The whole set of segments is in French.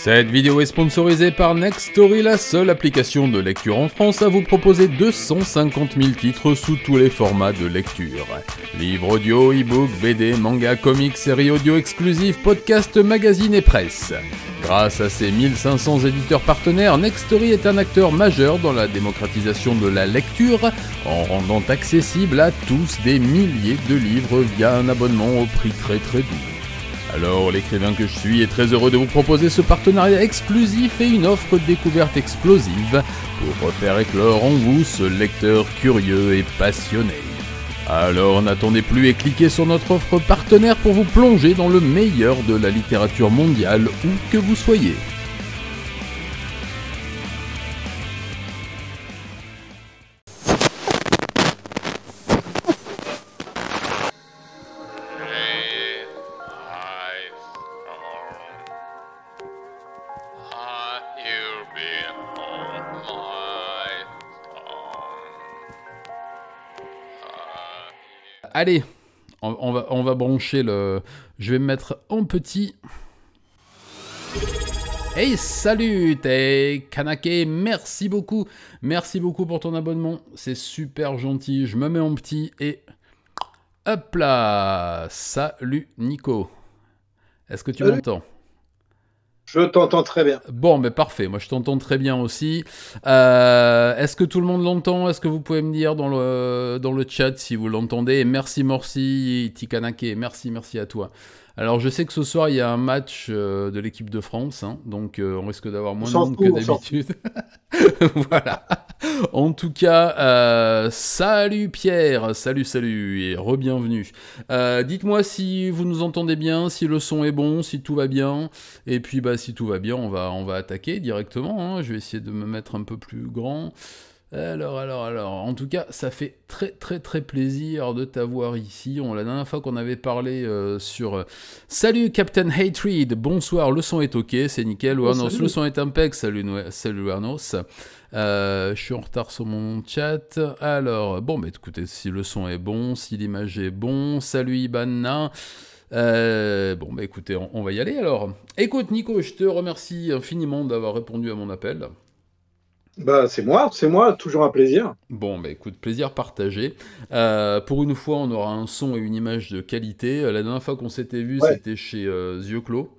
Cette vidéo est sponsorisée par Nextory, la seule application de lecture en France à vous proposer 250 000 titres sous tous les formats de lecture. Livres audio, e-book, BD, manga, comics, séries audio exclusives, podcasts, magazines et presse. Grâce à ses 1500 éditeurs partenaires, Nextory est un acteur majeur dans la démocratisation de la lecture en rendant accessible à tous des milliers de livres via un abonnement au prix très doux. Alors, l'écrivain que je suis est très heureux de vous proposer ce partenariat exclusif et une offre découverte explosive pour refaire éclore en vous ce lecteur curieux et passionné. Alors n'attendez plus et cliquez sur notre offre partenaire pour vous plonger dans le meilleur de la littérature mondiale où que vous soyez. Allez, on va brancher le... Je vais me mettre en petit. Hey, salut, t'es Kanake, merci beaucoup pour ton abonnement, c'est super gentil. Je me mets en petit et hop là. Salut Nico, est-ce que tu m'entends ? Je t'entends très bien. Bon, mais parfait, moi je t'entends très bien aussi. Est-ce que tout le monde l'entend ? Est-ce que vous pouvez me dire dans le chat si vous l'entendez ? Et merci Tikanake, merci à toi. Alors je sais que ce soir il y a un match de l'équipe de France, hein, donc on risque d'avoir moins de monde que d'habitude. Voilà. En tout cas, salut Pierre, salut et re-bienvenue. Dites-moi si vous nous entendez bien, si le son est bon, si tout va bien. Et puis bah si tout va bien, on va attaquer directement. Hein. Je vais essayer de me mettre un peu plus grand. Alors, en tout cas, ça fait très plaisir de t'avoir ici. La dernière fois qu'on avait parlé sur... Salut Captain Hatred, bonsoir, le son est ok, c'est nickel. Wernos, le son est impec, salut Wernos. Je suis en retard sur mon chat. Alors, bon, bah écoutez, si le son est bon, si l'image est bon, salut Ibanna. Bon, bah écoutez, on va y aller alors. Écoute Nico, je te remercie infiniment d'avoir répondu à mon appel. Bah, c'est moi, toujours un plaisir. Bon, bah écoute, plaisir partagé. Pour une fois, on aura un son et une image de qualité. La dernière fois qu'on s'était vu, c'était chez Yeux Clos.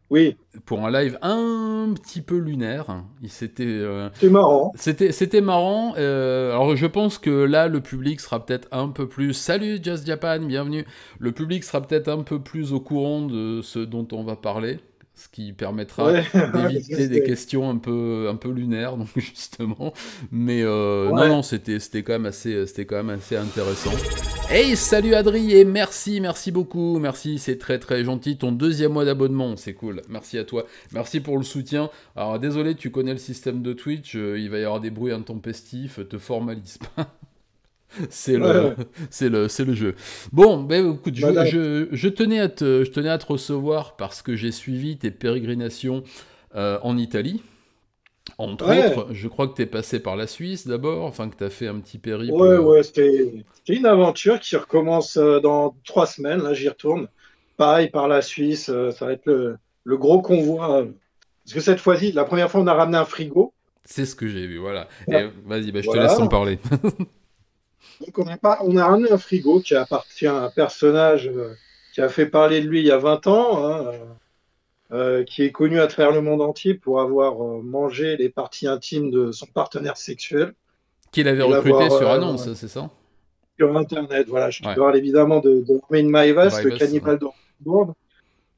Oui. Pour un live un petit peu lunaire. C'était marrant. C'était marrant. Alors je pense que là, le public sera peut-être un peu plus... Salut Just Japan, bienvenue. Le public sera peut-être un peu plus au courant de ce dont on va parler. Ce qui permettra d'éviter des questions un peu lunaires, donc justement. Mais non, c'était quand même assez intéressant. Hey, salut Adri et merci beaucoup, merci, c'est très gentil. Ton 2e mois d'abonnement, c'est cool. Merci à toi, merci pour le soutien. Alors désolé, tu connais le système de Twitch, il va y avoir des bruits intempestifs, te formalise pas. C'est le jeu. Bon, ben écoute, je tenais à te recevoir parce que j'ai suivi tes pérégrinations en Italie. Entre autres, je crois que tu es passé par la Suisse d'abord, enfin que tu as fait un petit périple. Ouais, c'était une aventure qui recommence dans 3 semaines. Là, j'y retourne. Pareil, par la Suisse, ça va être le gros convoi. Parce que cette fois-ci, la première fois, on a ramené un frigo. C'est ce que j'ai vu, voilà. Et vas-y, je te laisse en parler. Donc, on a ramené un frigo qui appartient à un personnage qui a fait parler de lui il y a 20 ans, hein, qui est connu à travers le monde entier pour avoir mangé les parties intimes de son partenaire sexuel. Qu'il avait recruté sur annonce, c'est ça ? Sur Internet, voilà. Je te parle évidemment de Romain Maivas, le cannibale d'Ormond.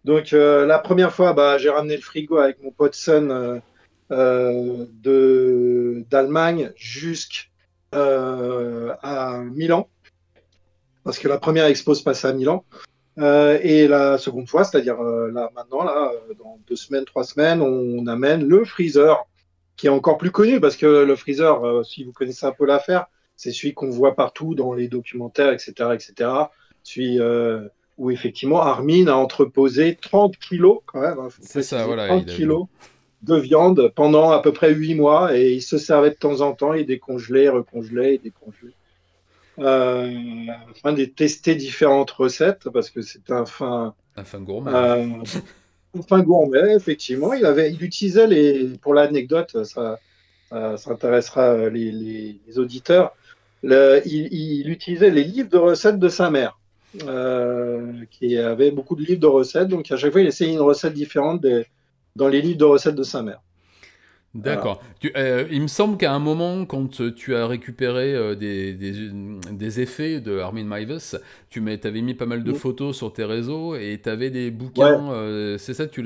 Donc, la première fois, j'ai ramené le frigo avec mon pote Sun d'Allemagne jusqu'à Milan. Parce que la première expo se passe à Milan. Et la seconde fois, c'est-à-dire là maintenant, dans 2 semaines, 3 semaines, on amène le freezer, qui est encore plus connu, parce que le freezer, si vous connaissez un peu l'affaire, c'est celui qu'on voit partout dans les documentaires, etc. Celui où effectivement Armin a entreposé 30 kilos, quand même, c'est ça, voilà, 30 kilos de viande pendant à peu près 8 mois, et il se servait de temps en temps, il décongelait, recongelait, il décongelait. Afin de tester différentes recettes, parce que c'est un fin gourmet. Enfin gourmet, effectivement. Il utilisait pour l'anecdote, ça intéressera les auditeurs. Il utilisait les livres de recettes de sa mère, qui avait beaucoup de livres de recettes. Donc à chaque fois, il essayait une recette différente dans les livres de recettes de sa mère. Voilà. D'accord. Il me semble qu'à un moment, quand tu as récupéré des effets de Armin Meiwes, t'avais mis pas mal de photos sur tes réseaux et tu avais des Ouais, bouquins. C'est ça, tu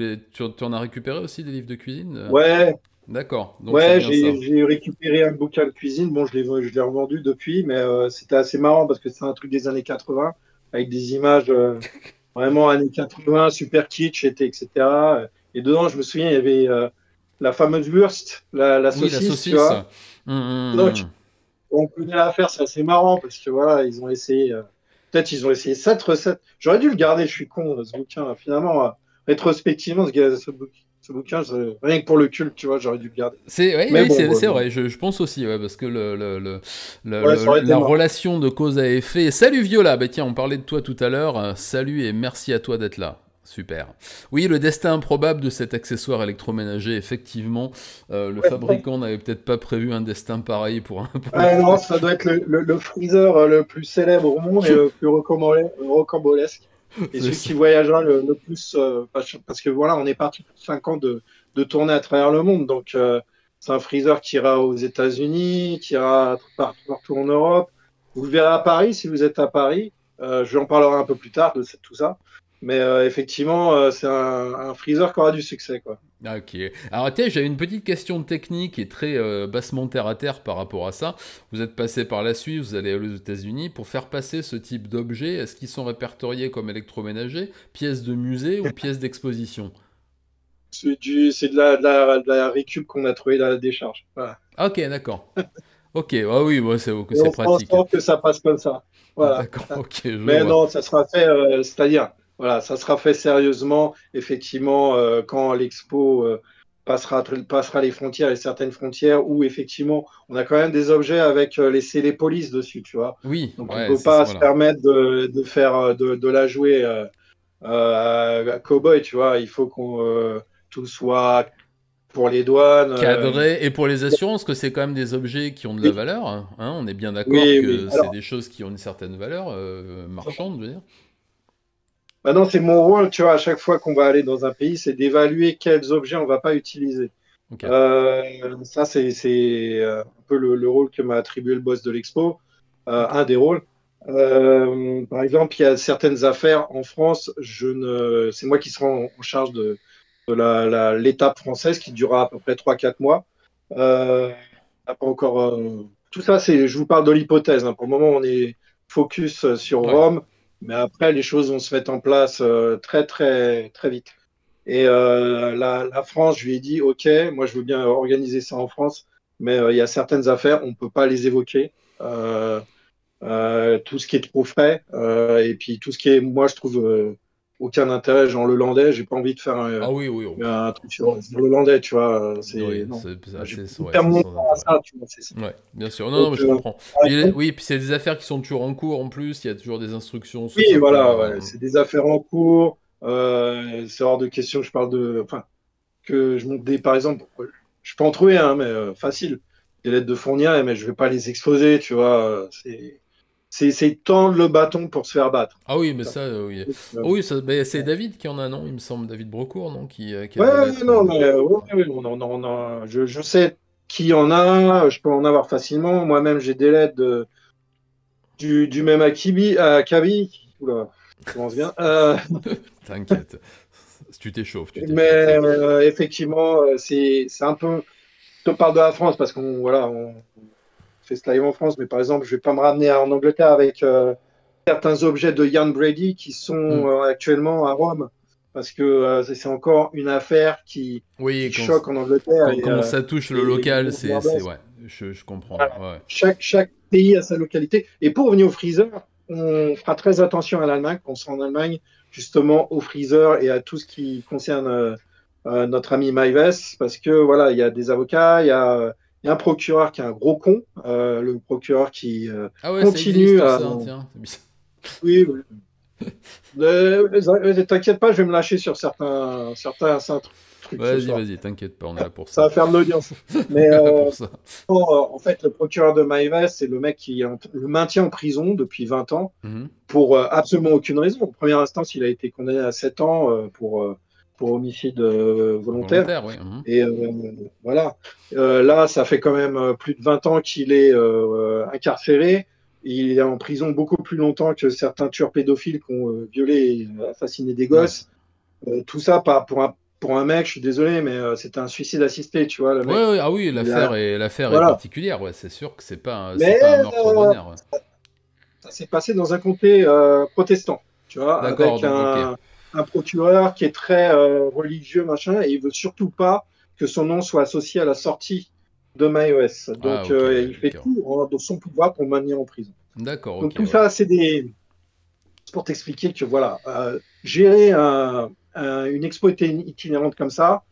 en as récupéré aussi des livres de cuisine? ouais, D'accord, donc c'est ouais. bien ça. J'ai récupéré un bouquin de cuisine. Bon, je l'ai revendu depuis, mais c'était assez marrant parce que c'est un truc des années 80 avec des images vraiment années 80, super kitsch, etc. Et dedans, je me souviens, il y avait la fameuse Wurst, la Oui, la saucisse, tu saucisse. vois. Donc, Hum. on connaît l'affaire, c'est assez marrant parce que voilà, ils ont essayé, peut-être ils ont essayé cette recette. J'aurais dû le garder, je suis con, ce bouquin. Finalement, rétrospectivement, ce bouquin, rien que pour le culte, tu vois, j'aurais dû le garder. Oui, Mais oui, bon, c'est vrai, je pense aussi, ouais, parce que ouais, ça aurait été la marrant. relation de cause à effet. Salut Viola, bah tiens, on parlait de toi tout à l'heure. Salut et merci à toi d'être là. Super. Oui, le destin improbable de cet accessoire électroménager, effectivement, le Ouais. fabricant n'avait peut-être pas prévu un destin pareil pour le Ah non, fait. ça doit être le freezer le plus célèbre au monde et le plus rocambolesque. Et C'est celui qui ça. voyagera le plus, parce que voilà, on est parti pour 5 ans de tournée à travers le monde. Donc, c'est un freezer qui ira aux États-Unis, qui ira partout en Europe. Vous le verrez à Paris si vous êtes à Paris. Je en parlerai un peu plus tard de tout ça. Mais effectivement, c'est un freezer qui aura du succès, quoi. Ah, ok. Alors, tiens, j'ai une petite question technique et très bassement terre à terre par rapport à ça. Vous êtes passé par la Suisse, vous allez aux États-Unis. Pour faire passer ce type d'objets, est-ce qu'ils sont répertoriés comme électroménagers, pièces de musée ou pièces d'exposition? C'est de la récup qu'on a trouvé dans la décharge. Voilà. Ah, ok, d'accord. Ok, ah oui, ouais, Et c'est on fera en pratique. sorte que ça passe comme ça. Voilà. D'accord, ok, je Mais vois. non, ça sera fait, c'est-à-dire, voilà, ça sera fait sérieusement, effectivement, quand l'expo passera les frontières et certaines frontières où, effectivement, on a quand même des objets avec les polices dessus, tu vois. Oui, Donc, on ouais, peut pas se voilà. permettre de faire, de la jouer à cow-boy, tu vois. Il faut qu'on tout soit pour les douanes. Cadré, et pour les assurances, que c'est quand même des objets qui ont de la Oui, valeur, hein, on est bien d'accord oui, oui. que c'est des choses qui ont une certaine valeur marchande, je veux dire. Maintenant, c'est mon rôle, tu vois, à chaque fois qu'on va aller dans un pays, c'est d'évaluer quels objets on va pas utiliser. Ok. Ça, c'est un peu le rôle que m'a attribué le boss de l'expo, Ok. un des rôles. Par exemple, il y a certaines affaires en France, c'est moi qui serai en charge de l'étape française qui durera à peu près 3 4 mois. On n'a pas encore, tout ça, je vous parle de l'hypothèse, hein. Pour le moment, on est focus sur Ouais. Rome, mais après, les choses vont se mettre en place très, très, très vite. Et la France, je lui ai dit, OK, moi, je veux bien organiser ça en France, mais il y a certaines affaires, on ne peut pas les évoquer. Euh, tout ce qui est trop frais, et puis tout ce qui est, moi, je trouve aucun intérêt, genre le landais, j'ai pas envie de faire Ah oui, oui, oh, un truc sur le landais, tu vois. oui, Non. c'est J'ai assez, pas envie de ouais, perdre c'est mon sans temps à intérêt. ça, tu vois, c'est ça. Ouais, bien sûr. Non, non, Donc, mais je comprends. par Puis, exemple, oui, puis c'est des affaires qui sont toujours en cours en plus. Il y a toujours des instructions sous oui, certains. voilà, ouais, c'est des affaires en cours. C'est hors de question que je parle enfin, que je monte par exemple, je peux en trouver, hein, mais facile, des lettres de fournière, mais je vais pas les exposer, tu vois. C'est tendre le bâton pour se faire battre. Ah oui, mais Ça. ça, oui. Donc, Oh oui, ça, mais c'est David qui en a, non? Il me semble, David Brocourt, non? Qui a ouais, des ouais, lettres. non, mais ouais, ouais, je sais qui en a, je peux en avoir facilement. Moi-même, j'ai des lettres du même Akabi. Oula, ça commence bien. T'inquiète. Tu t'échauffes, tu Mais t'échauffes. effectivement, c'est un peu. Je te parle de la France parce qu'on voilà, on fait ce live en France, mais par exemple, je vais pas me ramener en Angleterre avec certains objets de Ian Brady qui sont Hmm. actuellement à Rome parce que c'est encore une affaire qui Oui, choque en Angleterre quand ça touche le et local, Warner Bros. ouais, je comprends. Voilà. Ouais. Chaque pays a sa localité. Et pour revenir au freezer, on fera très attention à l'Allemagne. On sera en Allemagne, justement, au freezer et à tout ce qui concerne notre ami Maives, parce que voilà, il y a des avocats, il y a un procureur qui est un gros con, le procureur qui Ah ouais, ça continue existe à. ça, tiens. C'est bizarre. Oui, oui. T'inquiète pas, je vais me lâcher sur certains trucs ce Vas-y, soir. vas-y, t'inquiète pas, on est là pour Ça ça. va faire de l'audience. Mais On est là pour ça. en fait, le procureur de Maïves, c'est le mec qui le maintient en prison depuis 20 ans Mhm. pour absolument aucune raison. En première instance, il a été condamné à 7 ans pour homicide volontaire. Volontaire, oui. Mhm. Et voilà. Là, ça fait quand même plus de 20 ans qu'il est incarcéré. Il est en prison beaucoup plus longtemps que certains tueurs pédophiles qui ont violé et assassiné des Ouais. gosses. Tout ça pas pour un mec, je suis désolé, mais c'était un suicide assisté, tu vois, le Ouais, mec. ouais, ah oui, Il a, l'affaire est voilà. particulière, ouais, c'est sûr que c'est Mais pas un meurtre ordinaire. Ouais. ça s'est passé dans un comté protestant, tu vois, D'accord, avec donc ok. un procureur qui est très religieux, machin, et il veut surtout pas que son nom soit associé à la sortie de MyOS. Ah Donc, ok, ouais, il fait d'accord. tout dans son pouvoir pour le maintenir en prison. D'accord, Donc, ok, tout ouais. ça, c'est pour t'expliquer que, voilà, gérer une expo itinérante comme ça,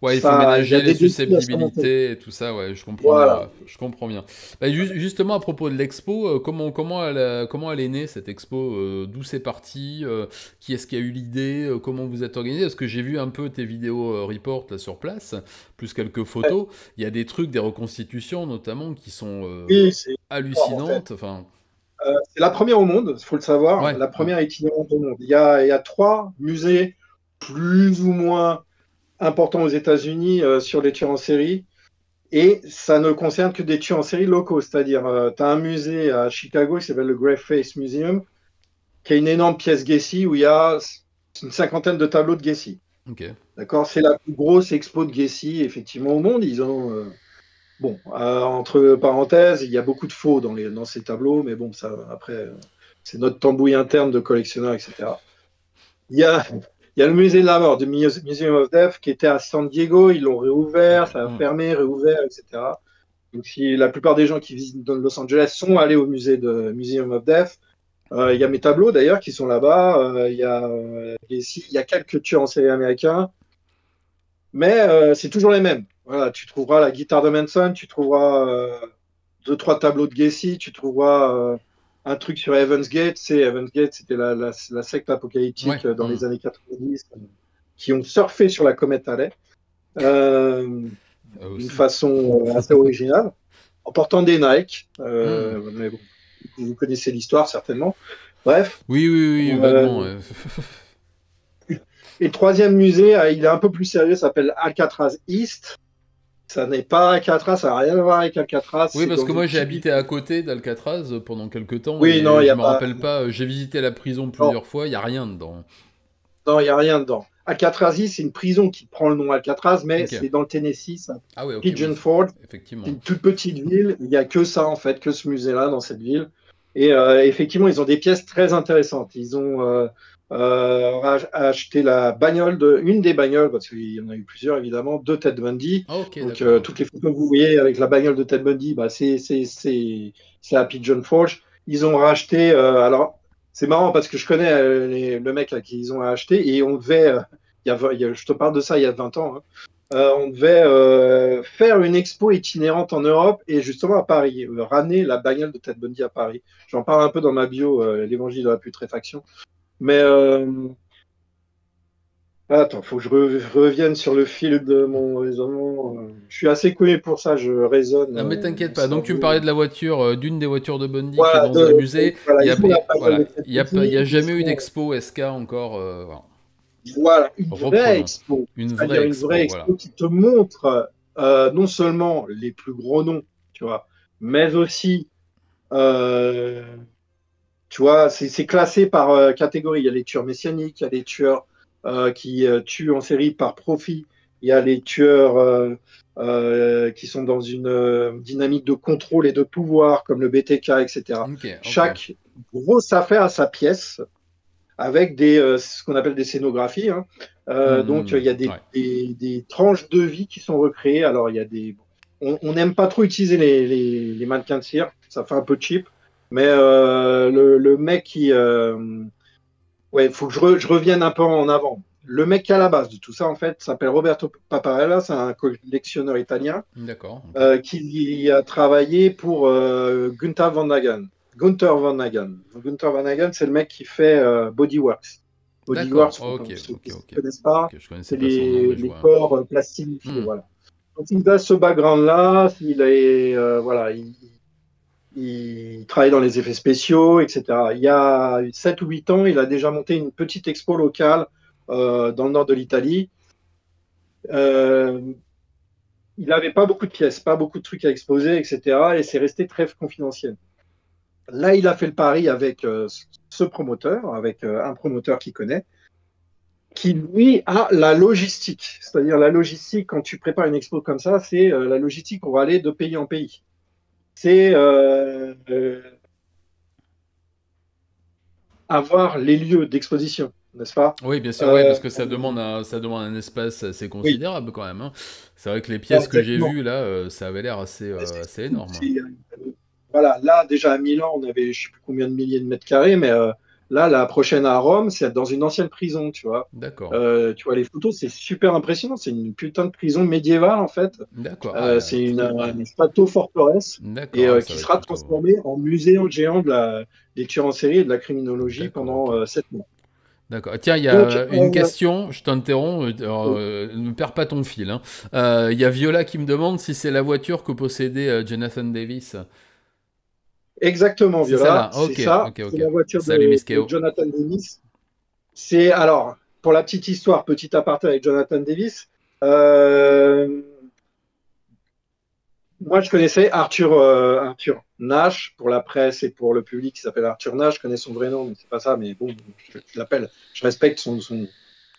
Ouais, il faut il y ménager a les des défis à surmonter. susceptibilités et tout ça, ouais, je comprends bien, Voilà. ouais, je comprends bien. Bah, justement, à propos de l'expo, comment elle est née, cette expo, d'où c'est parti, qui est-ce qui a eu l'idée, comment vous êtes organisé? Parce que j'ai vu un peu tes vidéos report là sur place, plus quelques photos. Il y a des trucs, des reconstitutions notamment, qui sont Oui, c'est fort, en fait. hallucinantes. Enfin, C'est la première au monde, il faut le savoir, ouais, la mm, première itinérante au monde. Il y a trois musées plus ou moins importants aux États-Unis sur les tueurs en série. Et ça ne concerne que des tueurs en série locaux. C'est-à-dire, tu as un musée à Chicago qui s'appelle le Grey Face Museum, qui a une énorme pièce Gacy où il y a une cinquantaine de tableaux de Gacy. ok. D'accord? C'est la plus grosse expo de Gacy, effectivement, au monde. Ils ont. Bon, entre parenthèses, il y a beaucoup de faux dans ces tableaux, mais bon, ça, après, c'est notre tambouille interne de collectionneur, etc. Il y a, il y a le musée de la mort, du Museum of Death, qui était à San Diego. Ils l'ont Ok. réouvert, ça a Mm. fermé, réouvert, etc. Donc, si la plupart des gens qui visitent Los Angeles sont allés au musée de Museum of Death, il y a mes tableaux d'ailleurs qui sont là-bas. Il y a quelques tueurs en série américains, mais c'est toujours les mêmes. Voilà, tu trouveras la guitare de Manson, tu trouveras deux, trois tableaux de Gacy, tu trouveras un truc sur Heaven's Gate. Heaven's Gate, c'était la secte Ouais. apocalyptique dans Mm. les années 90 qui ont surfé sur la comète Halley d'une Aussi. façon assez originale, en portant des Nike. Mm. Mais bon, vous connaissez l'histoire certainement. Bref. Oui, oui, oui, vaguement. Euh, et le troisième musée, il est un peu plus sérieux, s'appelle Alcatraz East. Ça n'est pas Alcatraz, ça n'a rien à voir avec Alcatraz. Oui, C'est parce dans que une moi j'ai petite ville. habité à côté d'Alcatraz pendant quelques temps Oui, non, et il n'y je a me pas. rappelle pas, j'ai visité la prison Non, plusieurs fois, il y a rien dedans. non, il n'y a rien dedans. Alcatraz East, c'est une prison qui prend le nom Alcatraz, mais Ok. c'est dans le Tennessee, ça. Ah ouais, ok, Pigeon oui, Forge, c'est effectivement. une toute petite ville. Il n'y a que ça, en fait, que ce musée-là dans cette ville. Et effectivement, ils ont des pièces très intéressantes. Ils ont acheté une des bagnoles, parce qu'il y en a eu plusieurs évidemment, de Ted Bundy. Ah ok, Donc d'accord. toutes les photos que vous voyez avec la bagnole de Ted Bundy, bah, c'est à Pigeon Forge. Ils ont racheté. Alors c'est marrant parce que je connais le mec à qui ils ont acheté et on devait. Je te parle de ça il y a 20 ans. Hein. On devait faire une expo itinérante en Europe et justement à Paris, ramener la bagnole de Ted Bundy à Paris. J'en parle un peu dans ma bio, l'évangile de la putréfaction. Mais attends, faut que je revienne sur le fil de mon raisonnement. Je suis assez connu pour ça, je raisonne Non mais mon t'inquiète pas, donc tu me cerveau. parlais de la voiture, d'une des voitures de Bundy qui est Voilà, dans un musée, voilà, il y ils a, ont la bagnole voilà, de Ted il y Bundy, a jamais eu d'expo SK encore, voilà. voilà, une vraie Reprenons. expo, Une c'est-à-dire vraie une vraie expo, voilà. expo qui te montre non seulement les plus gros noms, tu vois, mais aussi euh, tu vois, c'est classé par catégorie. Il y a les tueurs messianiques, il y a les tueurs qui tuent en série par profit, il y a les tueurs qui sont dans une dynamique de contrôle et de pouvoir, comme le BTK, etc. Ok, ok. Chaque grosse affaire a sa pièce, avec ce qu'on appelle des scénographies. Hein. Donc, il y a Ouais. des tranches de vie qui sont recréées. Alors, il y a des. On n'aime pas trop utiliser les mannequins de cire, ça fait un peu cheap. Mais le mec qui. Ouais, il faut que je revienne un peu en avant. Le mec qui est à la base de tout ça, en fait, s'appelle Roberto Paparella, c'est un collectionneur italien D'accord, ok. qui a travaillé pour Gunther Van Hagen. Gunther Van Hagen. Gunther Van Hagen, c'est le mec qui fait Bodyworks. D'accord, Bodyworks, pour ok, ceux ok, qui ne ok. connaissent pas, Ok, je connaissais c'est pas son nom, mais je les vois. corps plastifiés, Hmm, voilà. Donc il a ce background-là, voilà, il travaille dans les effets spéciaux, etc. Il y a 7 ou 8 ans, il a déjà monté une petite expo locale dans le nord de l'Italie. Euh, il n'avait pas beaucoup de pièces, pas beaucoup de trucs à exposer, etc. Et c'est resté très confidentiel. Là, il a fait le pari avec ce promoteur, avec un promoteur qu'il connaît, qui lui a la logistique. C'est-à-dire la logistique, quand tu prépares une expo comme ça, c'est la logistique pour aller de pays en pays. C'est avoir les lieux d'exposition, n'est-ce pas? oui, bien sûr, oui, Euh, parce que ça demande un espace assez oui, considérable quand même, hein. C'est vrai que les non, pièces que j'ai exactement. vues là, ça avait l'air assez, assez énorme. Voilà, là, déjà à Milan, on avait je ne sais plus combien de milliers de mètres carrés, mais là, la prochaine à Rome, c'est dans une ancienne prison, tu vois. D'accord, Tu vois les photos, c'est super impressionnant. C'est une putain de prison médiévale, en fait. d'accord, ah, C'est ouais. une château-forteresse et D'accord, ah, ça qui va être sera plutôt. transformée en musée géant des tueurs en série et de la criminologie D'accord, ok. pendant 7 mois. D'accord. Tiens, il y Donc, a une question, je t'interromps, ne perds pas ton fil, hein. Il y a Viola qui me demande si c'est la voiture que possédait Jonathan Davis. exactement, C'est Viola, celle-là. c'est Ok, ça. ok, C'est ok. la voiture Salut de Miskeo. Jonathan Davis. C'est alors, pour la petite histoire, petit aparté avec Jonathan Davis. euh, Moi, je connaissais Arthur Nash pour la presse et pour le public qui s'appelle Arthur Nash. Je connais son vrai nom, mais c'est pas ça. Mais bon, je l'appelle. Je respecte son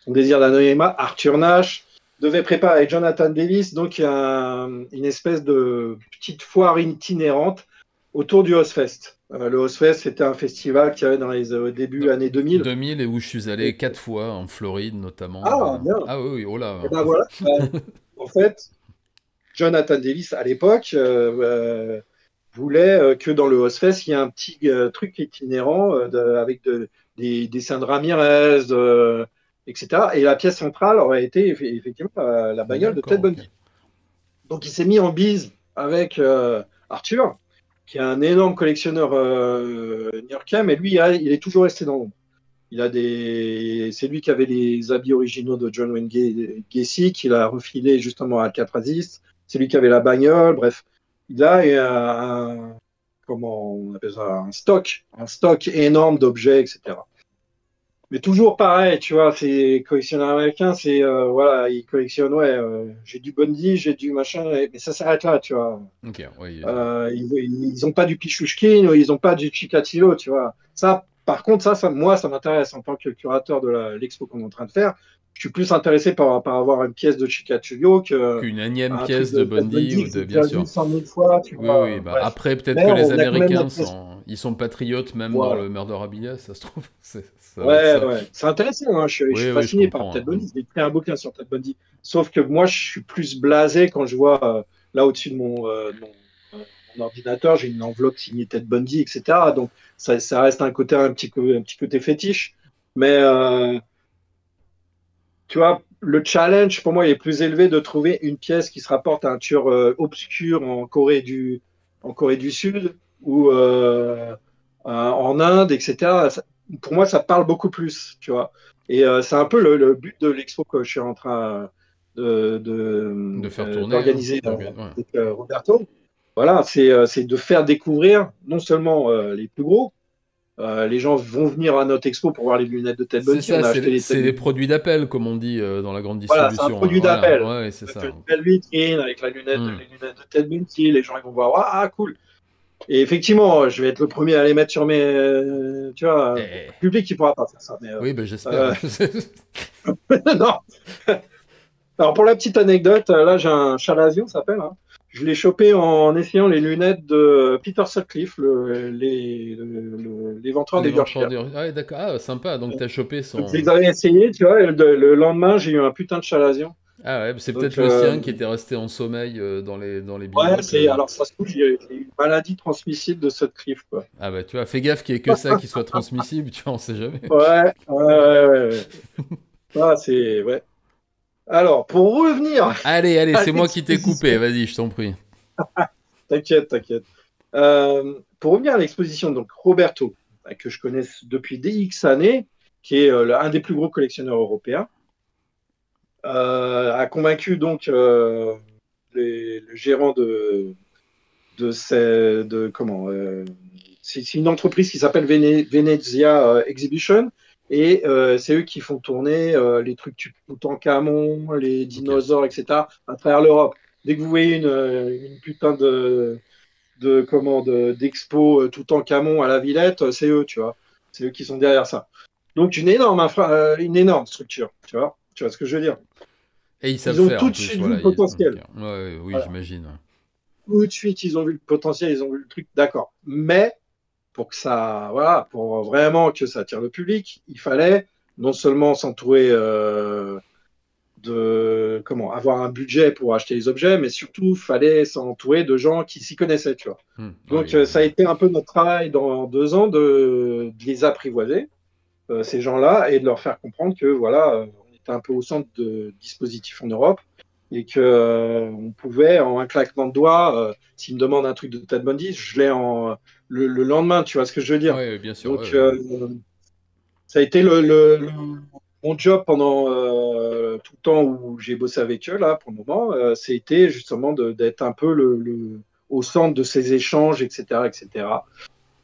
désir d'anonymat. Arthur Nash devait préparer avec Jonathan Davis donc une espèce de petite foire itinérante autour du Ozfest. Le Ozfest, c'était un festival qu'il y avait dans les Dans- débuts années 2000. 2000 et où je suis allé 4 fois en Floride notamment. Ah, bien. Ah oui, oui, oh Et là. ben voilà. En fait, Jonathan Davis, à l'époque, voulait que dans le Ozfest, il y ait un petit truc itinérant avec des dessins de Ramirez, etc. Et la pièce centrale aurait été effectivement la bagnole de Ted D'accord, ok. Bundy. Donc il s'est mis en bise avec Arthur, qui est un énorme collectionneur new-yorkais, mais lui, il est toujours resté dans l'ombre. C'est lui qui avait les habits originaux de John Wayne Gacy, qu'il a refilé justement à Alcatrazis. C'est lui qui avait la bagnole. Bref, il a comment on appelle ça, un stock énorme d'objets, etc. Mais toujours pareil, tu vois, ces collectionneurs américains, c'est voilà, ils collectionnent, ouais, j'ai du Bundy, j'ai du machin, mais ça s'arrête là, tu vois. Ok, oui. Ils ont pas du Pichouchkin, ils ont pas du Chikatilo, tu vois. Ça, par contre, moi, ça m'intéresse en tant que curateur de l'expo qu'on est en train de faire. Je suis plus intéressé par avoir une pièce de Chikatilo Qu'une énième un truc pièce de de Ted Bundy Bundy ou que de. j'ai Bien déjà vu sûr. 100 000 fois, tu Oui, oui, vois. bah Bref. après, peut-être Mais que les on a quand même la Américains pièce. ils sont patriotes même dans Voilà. le Murderabilia, ça se trouve. Ça va être Ouais, ça. ouais. C'est intéressant, hein. Je Oui, suis oui, je fasciné par comprends, Ted hein. Bundy. J'ai écrit un bouquin sur Ted Bundy. Sauf que moi, je suis plus blasé quand je vois là au-dessus de mon ordinateur, j'ai une enveloppe signée Ted Bundy, etc. Donc, ça reste un petit côté fétiche. Mais tu vois, le challenge pour moi il est plus élevé de trouver une pièce qui se rapporte à un tueur obscur en Corée du Sud ou en Inde, etc. Pour moi, ça parle beaucoup plus, tu vois. Et c'est un peu le but de l'expo que je suis en train De faire tourner, hein. d'organiser Ouais. avec Roberto. Voilà, c'est de faire découvrir non seulement les plus gros, les gens vont venir à notre expo pour voir les lunettes de Ted C'est Bundy. ça, On a acheté les c'est Ted les Bundy. produits d'appel, comme on dit dans la grande Voilà, c'est un distribution, hein. produit Voilà, d'appel. ouais, c'est Avec ça. une belle vitrine, avec Hmm. les lunettes de Ted Bundy, les gens ils vont voir, ah cool. Et effectivement, je vais être le premier à les mettre sur mes, tu vois, bon, Eh, le public qui pourra pas faire ça, mais oui, ben j'espère. euh, non. Alors pour la petite anecdote, là j'ai un Chalazio, ça s'appelle, hein. Je l'ai chopé en essayant les lunettes de Peter Sutcliffe, l'éventreur des L'éventreur Yorkshire. du. Ah, ouais, d'accord. Ah, sympa. Donc, t'as chopé Donc je son. les avais essayés, tu vois, et le lendemain j'ai eu un putain de Chalazion. Ah, ouais, c'est peut-être Donc le sien qui était resté en sommeil dans les ouais, binocs. alors ça se trouve, j'ai une maladie transmissible de Sutcliffe, quoi. Ah, bah, tu vois, fais gaffe qu'il y ait que ça qui soit transmissible, tu vois, on sait jamais. Ouais. Ah, ouais. Alors, pour revenir Allez, à c'est moi qui t'ai coupé. l'exposition, Vas-y, je t'en prie. t'inquiète. Euh, pour revenir à l'exposition, donc Roberto, que je connais depuis des X années, qui est un des plus gros collectionneurs européens, a convaincu donc le gérant c'est une entreprise qui s'appelle Venezia Exhibition, et c'est eux qui font tourner les trucs Toutankhamon, les dinosaures, etc. à travers l'Europe. Dès que vous voyez une putain d'expo Toutankhamon à la Villette, c'est eux, tu vois. C'est eux qui sont derrière ça. Donc une énorme structure, tu vois ce que je veux dire. Et ils savent Ils ont faire tout en de plus, suite vu voilà. le potentiel. Oui, Voilà. j'imagine. Tout de suite, ils ont vu le potentiel, ils ont vu le truc, d'accord. Mais pour que ça, voilà, pour vraiment que ça attire le public, il fallait non seulement s'entourer avoir un budget pour acheter les objets, mais surtout, il fallait s'entourer de gens qui s'y connaissaient, tu vois. Donc, ça a été un peu notre travail dans 2 ans de les apprivoiser, ces gens-là, et de leur faire comprendre que, voilà, on était un peu au centre de dispositifs en Europe, et que on pouvait, en un claquement de doigts, s'ils me demandent un truc de Ted Bundy, je l'ai le lendemain, tu vois ce que je veux dire. Oui, bien sûr. Donc, ça a été mon job pendant tout le temps où j'ai bossé avec eux, là, pour le moment. C'était justement d'être un peu au centre de ces échanges, etc., etc.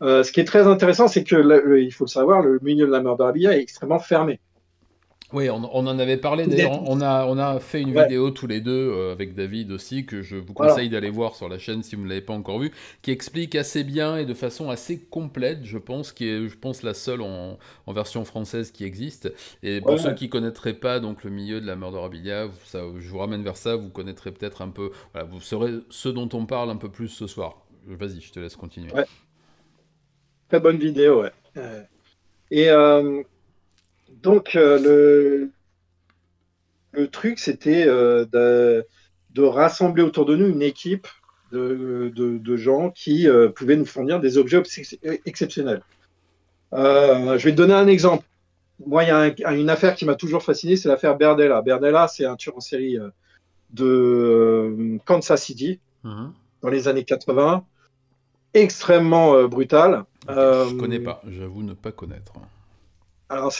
Ce qui est très intéressant, c'est que, il faut le savoir, le milieu de la memorabilia est extrêmement fermé. Oui, on en avait parlé d'ailleurs. On a fait une vidéo tous les deux avec David aussi, que je vous conseille d'aller voir sur la chaîne si vous ne l'avez pas encore vue, qui explique assez bien et de façon assez complète, je pense, qui est, la seule en version française qui existe. Et pour ceux qui ne connaîtraient pas donc le milieu de la memorabilia, je vous ramène vers ça, vous connaîtrez peut-être un peu, voilà, vous saurez ce dont on parle un peu plus ce soir. Vas-y, je te laisse continuer. Ouais. Très bonne vidéo, ouais. Et donc, le truc, c'était de rassembler autour de nous une équipe de gens qui pouvaient nous fournir des objets exceptionnels. Je vais te donner un exemple. Moi, il y a une affaire qui m'a toujours fasciné, c'est l'affaire Berdella. Berdella, c'est un tueur en série de Kansas City dans les années 80, extrêmement brutal. Je ne connais pas, j'avoue ne pas connaître. Alors,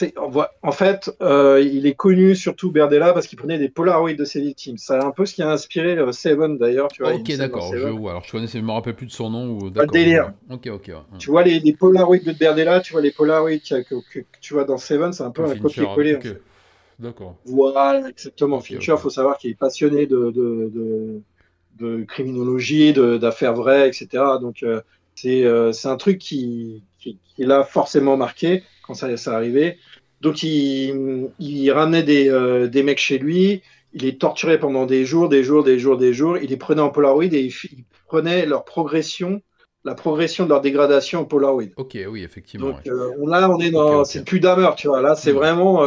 en fait, il est connu surtout Berdella parce qu'il prenait des Polaroids de ses victimes. C'est un peu ce qui a inspiré Seven d'ailleurs. Tu vois, ok, d'accord, je vois. Alors, je connaissais, je me rappelle plus de son nom. Ou... Pas le délire. Ok. Ouais. Tu vois les Polaroids de Berdella, tu vois les Polaroids que tu vois dans Seven, c'est un peu un copier-coller. Ok, d'accord. Voilà, exactement. Fincher, il faut savoir qu'il est passionné de criminologie, d'affaires vraies, etc. Donc, c'est un truc qui l'a forcément marqué quand ça arrivait. Donc, il ramenait des mecs chez lui, il les torturait pendant des jours, il les prenait en Polaroid et il prenait leur progression, la progression de leur dégradation en Polaroid. Ok, oui, effectivement. Donc, là, on est dans. C'est plus Dahmer, tu vois. Là, c'est vraiment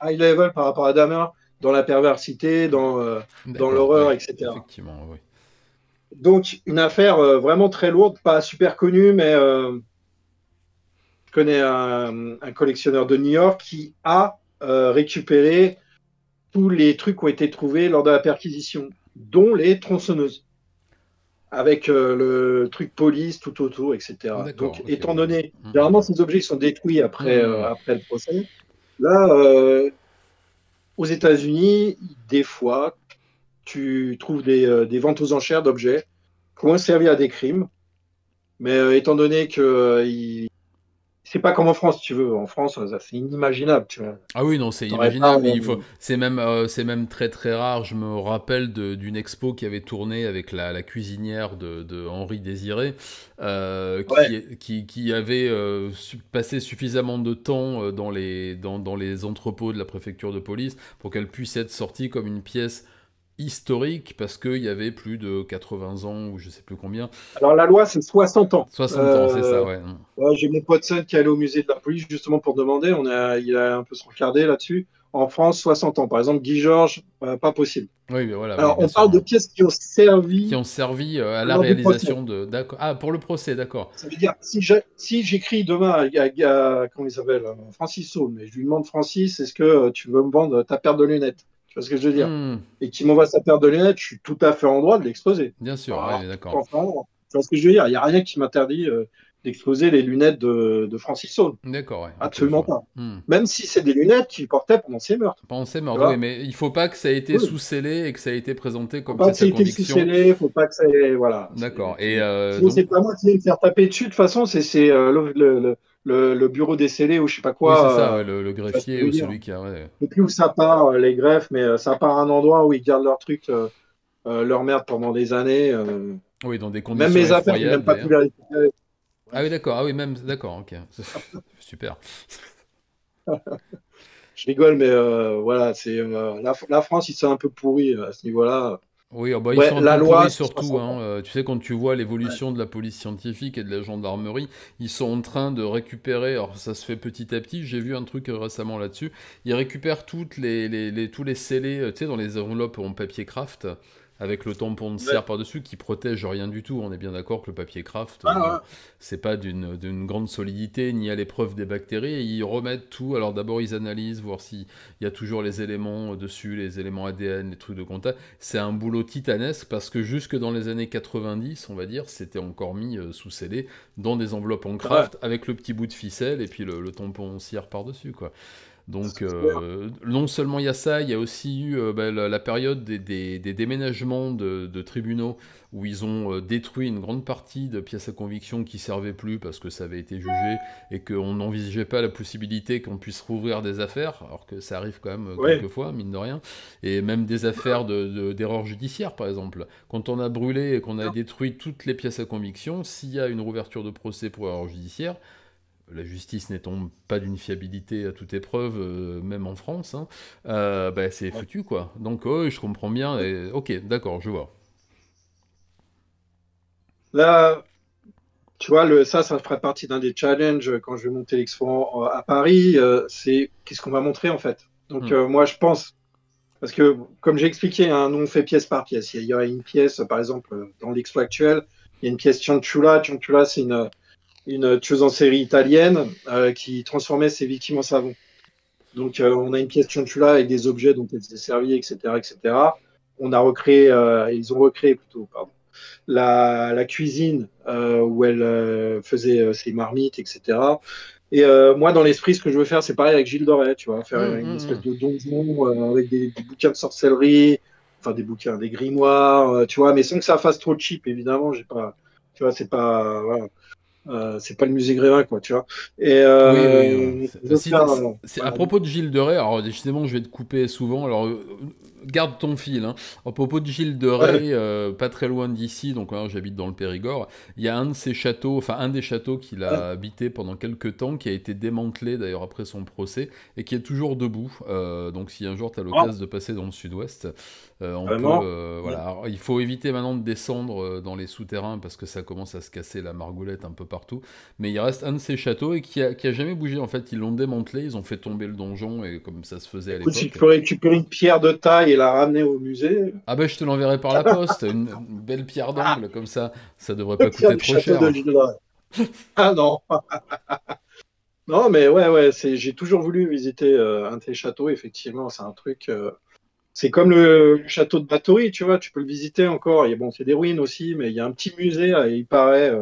high level par rapport à Dahmer, dans la perversité, dans l'horreur, etc. Effectivement, oui. Donc, une affaire vraiment très lourde, pas super connue, mais je connais un collectionneur de New York qui a récupéré tous les trucs qui ont été trouvés lors de la perquisition, dont les tronçonneuses, avec le truc police tout autour, etc. Donc, étant donné, généralement, ces objets sont détruits après le procès. Là, aux États-Unis, des fois, tu trouves des ventes aux enchères d'objets qui ont servi à des crimes, mais étant donné que c'est pas comme en France, tu veux. En France, c'est inimaginable, tu vois. Ah oui, non, c'est inimaginable. C'est même très très rare. Je me rappelle d'une expo qui avait tourné avec la cuisinière de Henri Désiré, qui avait passé suffisamment de temps dans les entrepôts de la préfecture de police pour qu'elle puisse être sortie comme une pièce historique, parce qu'il y avait plus de 80 ans, ou je sais plus combien. Alors la loi, c'est 60 ans. 60 ans, c'est ça, ouais. J'ai mon pote Sun qui est allé au musée de la police justement pour demander, il a un peu se regarder là-dessus. En France, 60 ans. Par exemple, Guy Georges, pas possible. Oui, mais voilà. Alors, on parle de pièces qui ont servi à la réalisation de. D'accord. Ah, pour le procès, d'accord. Ça veut dire, si j'écris demain à comment il s'appelle, Francis Saul, mais je lui demande, Francis, est-ce que tu veux me vendre ta paire de lunettes? Tu vois ce que je veux dire? Et qu'il m'envoie sa paire de lunettes, je suis tout à fait en droit de l'exposer. Bien sûr, d'accord. Tu vois ce que je veux dire? Il n'y a rien qui m'interdit d'exposer les lunettes de Francis Saune. D'accord, ouais. Ok, je Absolument vois. pas. Même si c'est des lunettes qu'il portait pendant ses meurtres. Pensez Tu meurtre, oui, vois? mais il faut pas que ça ait été Oui. sous-scellé et que ça ait été présenté Faut comme pas que pièce ça à ait été sous conviction. scellé, faut pas que ça ait. Voilà. D'accord. Et Sinon, donc, c'est pas moi qui vais me faire taper dessus. De toute façon, c'est le bureau des scellés ou je sais pas oui, c'est ça, ouais, quoi. le Tu vois ce que greffier je ou veux dire. celui qui a. Ouais. Je sais plus où ça part, les greffes, mais ça part à un endroit où ils gardent leurs trucs, leur merde pendant des années. Oui, dans des Même conditions mes affaires, j'ai même effroyables pas pu d'ailleurs. les récupérer. Ah oui, Bref, d'accord. Ah oui, même. D'accord, ok. Super. je rigole, mais voilà, c'est la France, ils sont un peu pourris à ce niveau-là. Oui, ah bah, ils Ouais, sont un la peu loi, pourris c'est surtout, 60 hein. ans. Tu sais, quand tu vois Ouais. l'évolution de la police scientifique et de la gendarmerie, ils sont en train de récupérer, alors ça se fait petit à petit, j'ai vu un truc récemment là-dessus, ils récupèrent tous les scellés, tu sais, dans les enveloppes en papier craft, avec le tampon de Ouais. cire par-dessus, qui protège rien du tout. On est bien d'accord que le papier craft, Ah, bon, ouais. c'est pas d'une grande solidité, ni à l'épreuve des bactéries, et ils remettent tout, alors d'abord ils analysent, voir s'il y a toujours les éléments dessus, les éléments ADN, les trucs de contact. C'est un boulot titanesque parce que jusque dans les années 90, on va dire, c'était encore mis sous scellé dans des enveloppes en Ouais. craft avec le petit bout de ficelle et puis le tampon cire par-dessus, quoi. Donc, C'est clair. non seulement il y a ça, il y a aussi eu bah, la période des déménagements de tribunaux où ils ont détruit une grande partie de pièces à conviction qui servaient plus parce que ça avait été jugé et qu'on n'envisageait pas la possibilité qu'on puisse rouvrir des affaires, alors que ça arrive quand même Ouais. quelquefois, mine de rien, et même des affaires d'erreurs judiciaires, par exemple. Quand on a brûlé et qu'on a détruit toutes les pièces à conviction, s'il y a une rouverture de procès pour erreur judiciaire, la justice n'étant pas d'une fiabilité à toute épreuve, même en France, hein, bah, c'est Ouais. foutu, quoi. Donc, oh, je comprends bien, et ok, d'accord, je vois. Là, tu vois, ça ferait partie d'un des challenges quand je vais monter l'expo à Paris. C'est qu'est-ce qu'on va montrer en fait. Donc, Hmm. moi, je pense, parce que comme j'ai expliqué, hein, nous on fait pièce par pièce. Il y aurait une pièce, par exemple, dans l'expo actuelle, il y a une pièce Cianciula. Cianciula, c'est une tueuse en série italienne qui transformait ses victimes en savon. Donc, on a une pièce Cianciula avec des objets dont elle s'est servie, etc., etc. On a recréé, ils ont recréé plutôt, pardon, la cuisine où elle faisait ses marmites, etc. Et moi, dans l'esprit, ce que je veux faire, c'est pareil avec Gilles Doré, tu vois, faire Hmm, une hmm, espèce hmm. de donjon avec des bouquins de sorcellerie, enfin des bouquins, des grimoires, tu vois, mais sans que ça fasse trop cheap, évidemment. J'ai pas, tu vois, voilà. C'est pas le musée Grévin, quoi, tu vois. Et Oui, oui. je veux faire, À voilà. propos de Gilles de Rais, alors décidément, je vais te couper souvent. Alors, garde ton fil, hein. À propos de Gilles de Ouais, Rais, pas très loin d'ici, donc hein, j'habite dans le Périgord, il y a un de ses châteaux, enfin un des châteaux qu'il ouais, a habité pendant quelques temps, qui a été démantelé d'ailleurs après son procès, et qui est toujours debout. Donc, si un jour tu as oh, l'occasion de passer dans le sud-ouest, on peut. vraiment. Ouais. Voilà. Alors, il faut éviter maintenant de descendre dans les souterrains parce que ça commence à se casser la margoulette un peu partout. Mais il reste un de ces châteaux et qui a jamais bougé. En fait, ils l'ont démantelé, ils ont fait tomber le donjon et comme ça se faisait à Écoute, si l'époque. tu peux récupérer une pierre de taille et la ramener au musée, Ah ben, je te l'enverrai par la poste, une belle pierre ah, d'angle comme ça devrait pas pierre coûter du trop château de cher. Gilles. Ah non. Non, mais ouais, ouais, j'ai toujours voulu visiter un de ces châteaux, effectivement, c'est un truc. C'est comme le château de Bathory, tu vois, tu peux le visiter encore. Bon, c'est des ruines aussi, mais il y a un petit musée, il paraît,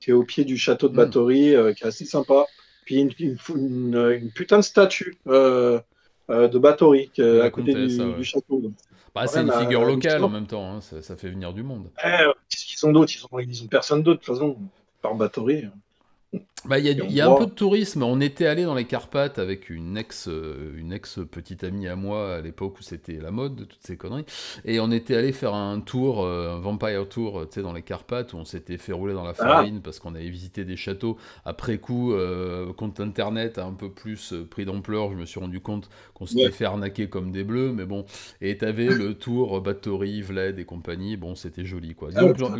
qui est au pied du château de Hmm, Bathory, qui est assez sympa. Puis une putain de statue de Bathory de la à côté comtesse, ah du ouais. château. Donc, Bah, quand c'est même une figure locale en hallucinant. même temps, hein, ça fait venir du monde. Qu'est-ce qu'ils ont d'autre? Ils ont personne d'autre, de toute façon, par Bathory. Bah, Et il on y a un peu voit. de tourisme. On était allé dans les Carpates avec une ex petite amie à moi à l'époque où c'était la mode de toutes ces conneries. Et on était allé faire un tour, un vampire tour, tu sais, dans les Carpates où on s'était fait rouler dans la Ah, farine parce qu'on avait visité des châteaux. Après coup, compte internet a un peu plus pris d'ampleur. Je me suis rendu compte qu'on s'était ouais. fait arnaquer comme des bleus, mais bon. Et t'avais le tour Bathory, Vled et compagnie. Bon, c'était joli, quoi. Ah, Disons que putain.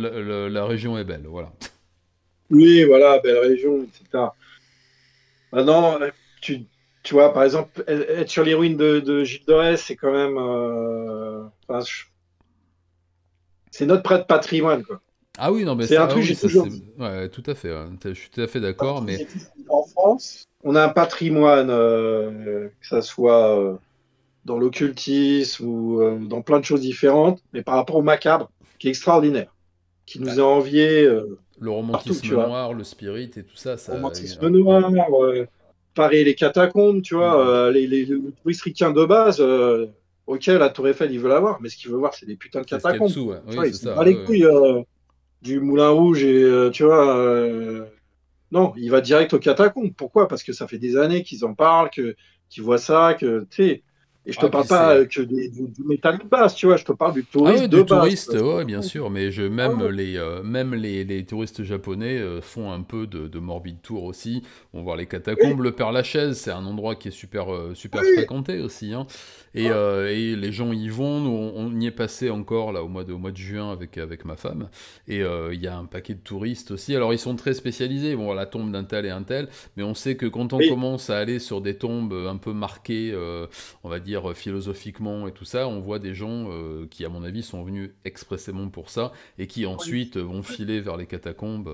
la région est belle, voilà. Oui, voilà, belle région, etc. Maintenant, tu vois, par exemple, être sur les ruines de Gilles de Rais, c'est quand même. Enfin, c'est notre prêt de patrimoine, quoi. Ah oui, non, mais C'est un ça, ah truc, oui, j'ai ça toujours c'est. dit. Ouais, tout à fait. Ouais. Je suis tout à fait Par d'accord, contre, mais. j'ai toujours dit, en France, on a un patrimoine, que ça soit dans l'occultisme ou dans plein de choses différentes, mais par rapport au macabre, qui est extraordinaire, qui nous est envié. Le partout, tu romantisme vois. noir, le spirit et tout ça, ça. Romantisme noir, Paris et les catacombes, tu vois, Mm. le touriste ricain de base, ok, la Tour Eiffel, il veut la voir, mais ce qu'il veut voir, c'est des putains de C'est ce qu'il y a catacombes. dessous, ouais. Tu Oui, vois, il c'est s'en ça. bat les Ouais, ouais. couilles du Moulin Rouge et, tu vois, non, il va direct aux catacombes. Pourquoi? Parce que ça fait des années qu'ils en parlent, qu'ils voient ça, que, tu sais, et je te Ah, puis parle pas c'est. que du métal de base, tu vois, je te parle du Ah touriste ouais, de du base. touriste, ouais, bien sûr, mais Ah même ouais, les touristes japonais font un peu de Morbid Tour aussi, vont voir les oui, catacombes. Le Père-Lachaise, c'est un endroit qui est super oui, fréquenté aussi, hein. ah, Et les gens y vont. Nous, on y est passé encore là au mois de juin avec ma femme, et il y a un paquet de touristes aussi. Alors ils sont très spécialisés, ils vont voir la tombe d'un tel et un tel, mais on sait que quand on oui, commence à aller sur des tombes un peu marquées, on va dire philosophiquement et tout ça, on voit des gens qui, à mon avis, sont venus expressément pour ça et qui oui, ensuite vont filer vers les catacombes.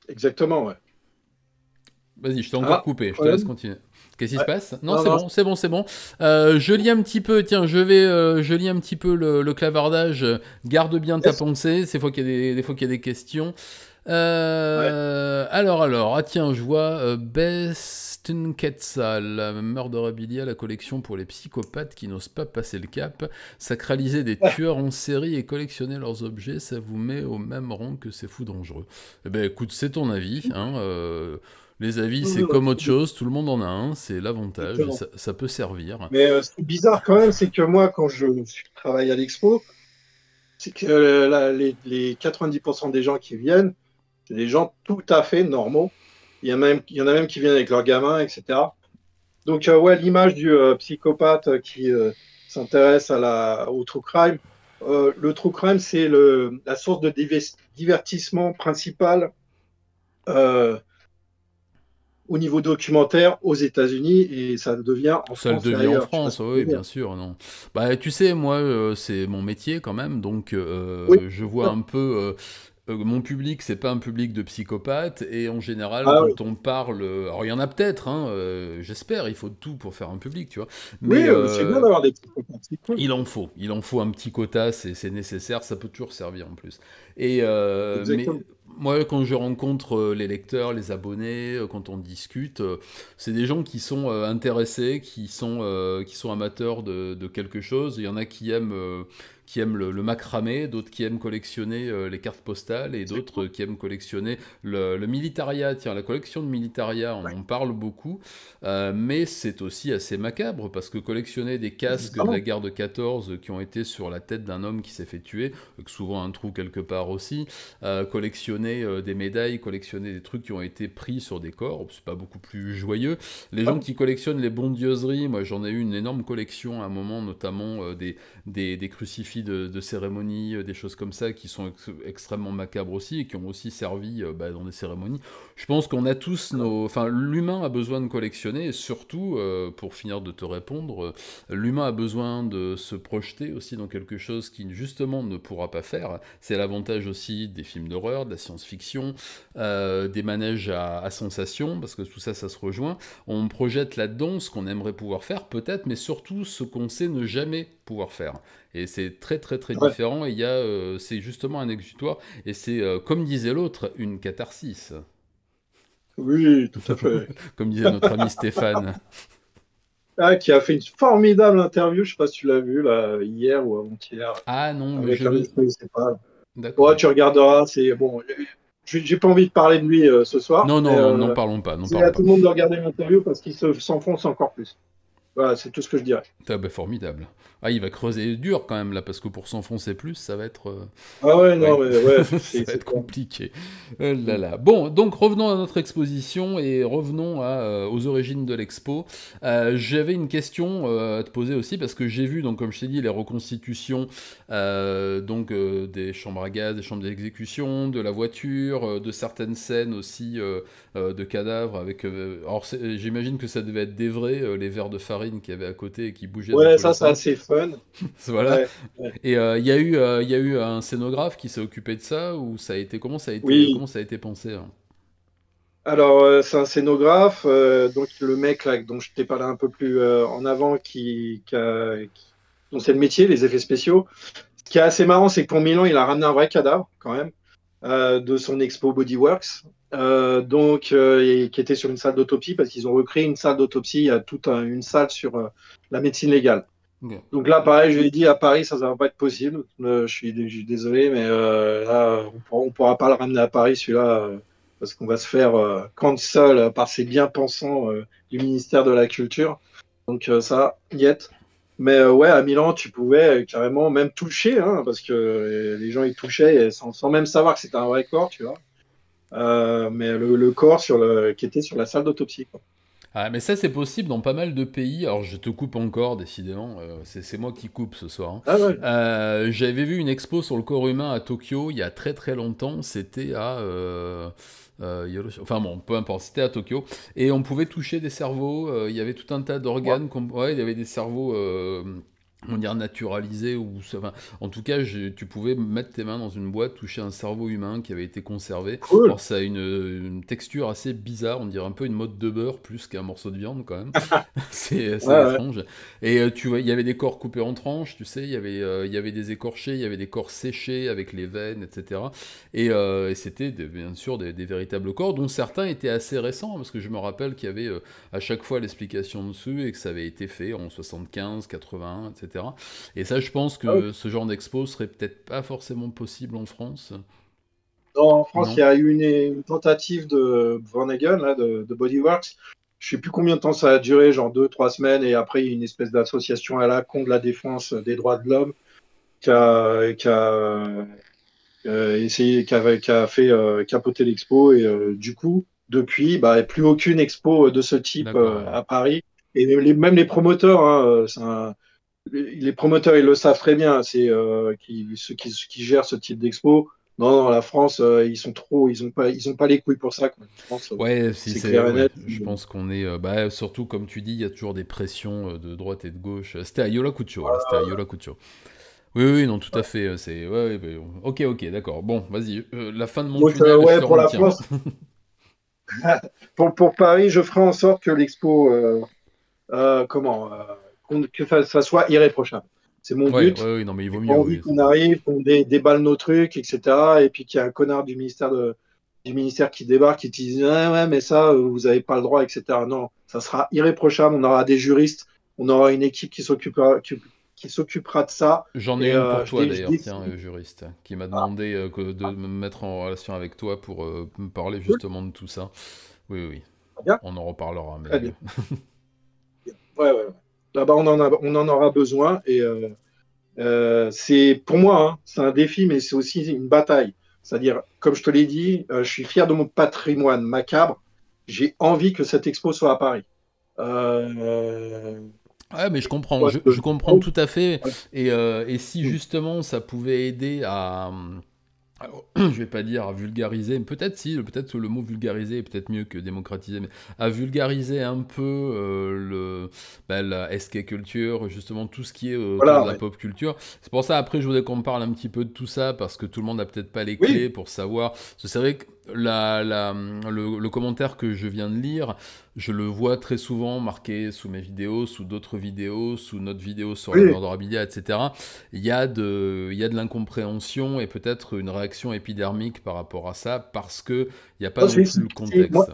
exactement, ouais. Vas-y, je t'ai encore Ah, coupé, je te laisse problème? continuer. Qu'est-ce qui se Ouais. passe? Non, Non, c'est non, bon, c'est bon, c'est bon. Je lis un petit peu, tiens, je lis un petit peu le clavardage. Garde bien ta yes. pensée, c'est fois qu'il y a des fois qu'il y a des questions. Ouais. Ah tiens, je vois Besten Quetzal, Murderabilia, la collection pour les psychopathes qui n'osent pas passer le cap. Sacraliser des tueurs en série et collectionner leurs objets, ça vous met au même rang que ces fous dangereux. Eh ben écoute, c'est ton avis, hein. Les avis, c'est comme autre chose, tout le monde en a un, c'est l'avantage, et Exactement. ça peut servir. Mais ce qui est bizarre quand même, c'est que moi, quand je travaille à l'expo, c'est que les 90% des gens qui viennent, c'est des gens tout à fait normaux. Il y en a même qui viennent avec leurs gamins, etc. Donc, ouais, l'image du psychopathe qui s'intéresse au true crime. Le true crime, c'est la source de divertissement principale euh, au niveau documentaire aux États-Unis et ça le devient en Ça le France et devient en ailleurs. Je sais pas France, si tu oui, veux dire. bien sûr, non. Bah, tu sais, moi, c'est mon métier quand même, donc Oui, je vois un peu. Mon public, c'est pas un public de psychopathes, et en général, ah, oui, quand on parle. Alors, il y en a peut-être, hein, j'espère, il faut de tout pour faire un public, tu vois. Mais oui, c'est bien d'avoir des psychopathes, c'est cool. il en faut un petit quota, c'est nécessaire, ça peut toujours servir en plus. Mais Exactement. moi, quand je rencontre les lecteurs, les abonnés, quand on discute, c'est des gens qui sont intéressés, qui sont amateurs de quelque chose. Il y en a qui aiment le macramé, d'autres qui aiment collectionner les cartes postales, et C'est d'autres cool. qui aiment collectionner le militaria. Tiens, la collection de militaria, on Ouais, en parle beaucoup. Mais c'est aussi assez macabre, parce que collectionner des casques de la évidemment. guerre de 14 qui ont été sur la tête d'un homme qui s'est fait tuer, avec souvent un trou quelque part aussi, collectionner des médailles, collectionner des trucs qui ont été pris sur des corps, c'est pas beaucoup plus joyeux. Les gens Ouais, qui collectionnent les bondieuseries, moi j'en ai eu une énorme collection à un moment, notamment des crucifix de cérémonie, des choses comme ça qui sont extrêmement macabres aussi, et qui ont aussi servi dans des cérémonies. Je pense qu'on a tous nos... Enfin, l'humain a besoin de collectionner, et surtout, pour finir de te répondre, l'humain a besoin de se projeter aussi dans quelque chose qu'il justement ne pourra pas faire. C'est l'avantage aussi des films d'horreur, de la science-fiction, des manèges à sensations, parce que tout ça, ça se rejoint. On projette là-dedans ce qu'on aimerait pouvoir faire, peut-être, mais surtout ce qu'on sait ne jamais pouvoir faire. Et c'est très très très ouais. différent, et c'est justement un exutoire, et c'est, comme disait l'autre, une catharsis. Oui, tout à fait. Comme disait notre ami Stéphane. Ah, qui a fait une formidable interview, je sais pas si tu l'as vu là, hier ou avant-hier, Ah non, mais avec un mec, je connaissais pas. Ouais, D'accord. tu regarderas, c'est bon. J'ai pas envie de parler de lui ce soir, Non, mais non, non, n'en parlons pas, n'en c'est à parlons tout pas. le monde de regarder l'interview parce qu'il s'enfonce encore plus. Voilà, c'est tout ce que je dirais. Ah bah formidable. Ah, il va creuser dur quand même là, parce que pour s'enfoncer plus, ça va être... Ah ouais, Oui, non, mais ouais, ça va être clair. compliqué. Là là. Bon, donc revenons à notre exposition, et revenons aux origines de l'expo. J'avais une question à te poser aussi, parce que j'ai vu, donc comme je t'ai dit, les reconstitutions des chambres à gaz, des chambres d'exécution, de la voiture, de certaines scènes aussi de cadavres avec. Alors j'imagine que ça devait être des vrais, les verres de farine qu'il y avait à côté et qui bougeaient dans Ouais, tous les ça, c'est sens. assez fun. Voilà. Ouais, ouais. Et il y a eu un scénographe qui s'est occupé de ça, ou ça a été Oui. comment ça a été pensé, hein? Alors, c'est un scénographe, donc le mec là, dont je t'ai parlé un peu plus en avant, dont c'est le métier, les effets spéciaux. Ce qui est assez marrant, c'est que pour Milan, il a ramené un vrai cadavre, quand même, de son expo Bodyworks, et qui était sur une salle d'autopsie, parce qu'ils ont recréé une salle d'autopsie, il y a toute une salle sur la médecine légale. Ok. Donc là, pareil, je lui ai dit, à Paris, ça ne va pas être possible. Je suis désolé, mais là, on ne pourra pas le ramener à Paris, celui-là, parce qu'on va se faire cancel par ces bien-pensants du ministère de la Culture. Donc ça, niet. Mais ouais, à Milan, tu pouvais carrément même toucher, hein, parce que les gens ils touchaient sans même savoir que c'était un vrai corps, tu vois. Mais le corps qui était sur la salle d'autopsie, quoi. Ah, mais ça, c'est possible dans pas mal de pays. Alors, je te coupe encore, décidément. C'est moi qui coupe ce soir, hein. Ah ouais. J'avais vu une expo sur le corps humain à Tokyo il y a très très longtemps. C'était à. Enfin bon, peu importe, c'était à Tokyo. Et on pouvait toucher des cerveaux. Il y avait tout un tas Ouais. d'organes. Ouais, il y avait des cerveaux. On dirait naturalisés ou enfin, en tout cas tu pouvais mettre tes mains dans une boîte, toucher un cerveau humain qui avait été conservé. Cool. Alors ça a une texture assez bizarre, on dirait un peu une motte de beurre plus qu'un morceau de viande quand même. C'est Ouais, ouais. étrange. Et tu vois, il y avait des corps coupés en tranches, tu sais, il y avait des écorchés, il y avait des corps séchés avec les veines, etc. Et c'était bien sûr des véritables corps, dont certains étaient assez récents, parce que je me rappelle qu'il y avait à chaque fois l'explication dessus et que ça avait été fait en 75, 81, etc. Et ça, je pense Ah ouais. que ce genre d'expo serait peut-être pas forcément possible en France. En France, il y Non? a eu une tentative de Vornegen, là, de Bodyworks. Je sais plus combien de temps ça a duré, genre 2, 3 semaines, et après, il y a une espèce d'association à la con de la défense des droits de l'homme qui a essayé, qui a fait capoter l'expo, et du coup, depuis, bah, plus aucune expo de ce type D'accord, ouais. à Paris. Et même les promoteurs, hein, les promoteurs, ils le savent très bien, c'est ceux qui gèrent ce type d'expo. Non, non, la France, ils sont trop, ils ont pas les couilles pour ça, quoi. Je pense, Ouais, si c'est c'est, clair et ouais, net. je pense qu'on est, bah, surtout comme tu dis, il y a toujours des pressions de droite et de gauche. C'était à Yola-Couture, là, c'était à Yola-Couture. Oui, oui, non, tout à fait, c'est, ouais, ouais, bah, ok, ok, d'accord. Bon, vas-y, la fin de mon Donc, tunnel, je ouais, te pour la retiens. France, pour Paris, je ferai en sorte que l'expo, que ça soit irréprochable. C'est mon Ouais, but. ouais, ouais, non, mais il J'ai vaut pas mieux, envie oui. qu'on arrive, qu'on déballe nos trucs, etc. Et puis qu'il y a un connard du ministère qui débarque et qui dit ah ouais, mais ça, vous n'avez pas le droit, etc. Non, ça sera irréprochable. On aura des juristes, on aura une équipe qui s'occupera de ça. J'en ai Et une pour toi je d'ailleurs, tiens, décide. juriste, qui m'a Ah, demandé de me mettre en relation avec toi pour me parler cool, justement de tout ça. Oui, oui, oui. très bien, On en reparlera, très mais bien. Ouais, ouais, ouais. Là-bas, on en aura besoin. Et c'est pour moi, hein, c'est un défi, mais c'est aussi une bataille. C'est-à-dire, comme je te l'ai dit, je suis fier de mon patrimoine macabre. J'ai envie que cette expo soit à Paris. Euh, ouais, mais je comprends, Quoi je comprends de- tout à fait. Et si justement ça pouvait aider à, alors, je vais pas dire à vulgariser, mais peut-être si, peut-être que le mot vulgariser est peut-être mieux que démocratiser, mais à vulgariser un peu la SK culture, justement tout ce qui est autour de Voilà, la ouais. pop culture. C'est pour ça, après, je voudrais qu'on me parle un petit peu de tout ça, parce que tout le monde n'a peut-être pas les Oui, clés pour savoir. Parce que c'est vrai que le commentaire que je viens de lire, je le vois très souvent marqué sous mes vidéos, sous d'autres vidéos, sous notre vidéo sur la oui. murderabilia, etc. Il y a de l'incompréhension et peut-être une réaction épidermique par rapport à ça parce que il n'y a pas Moi, non plus le moi, contexte.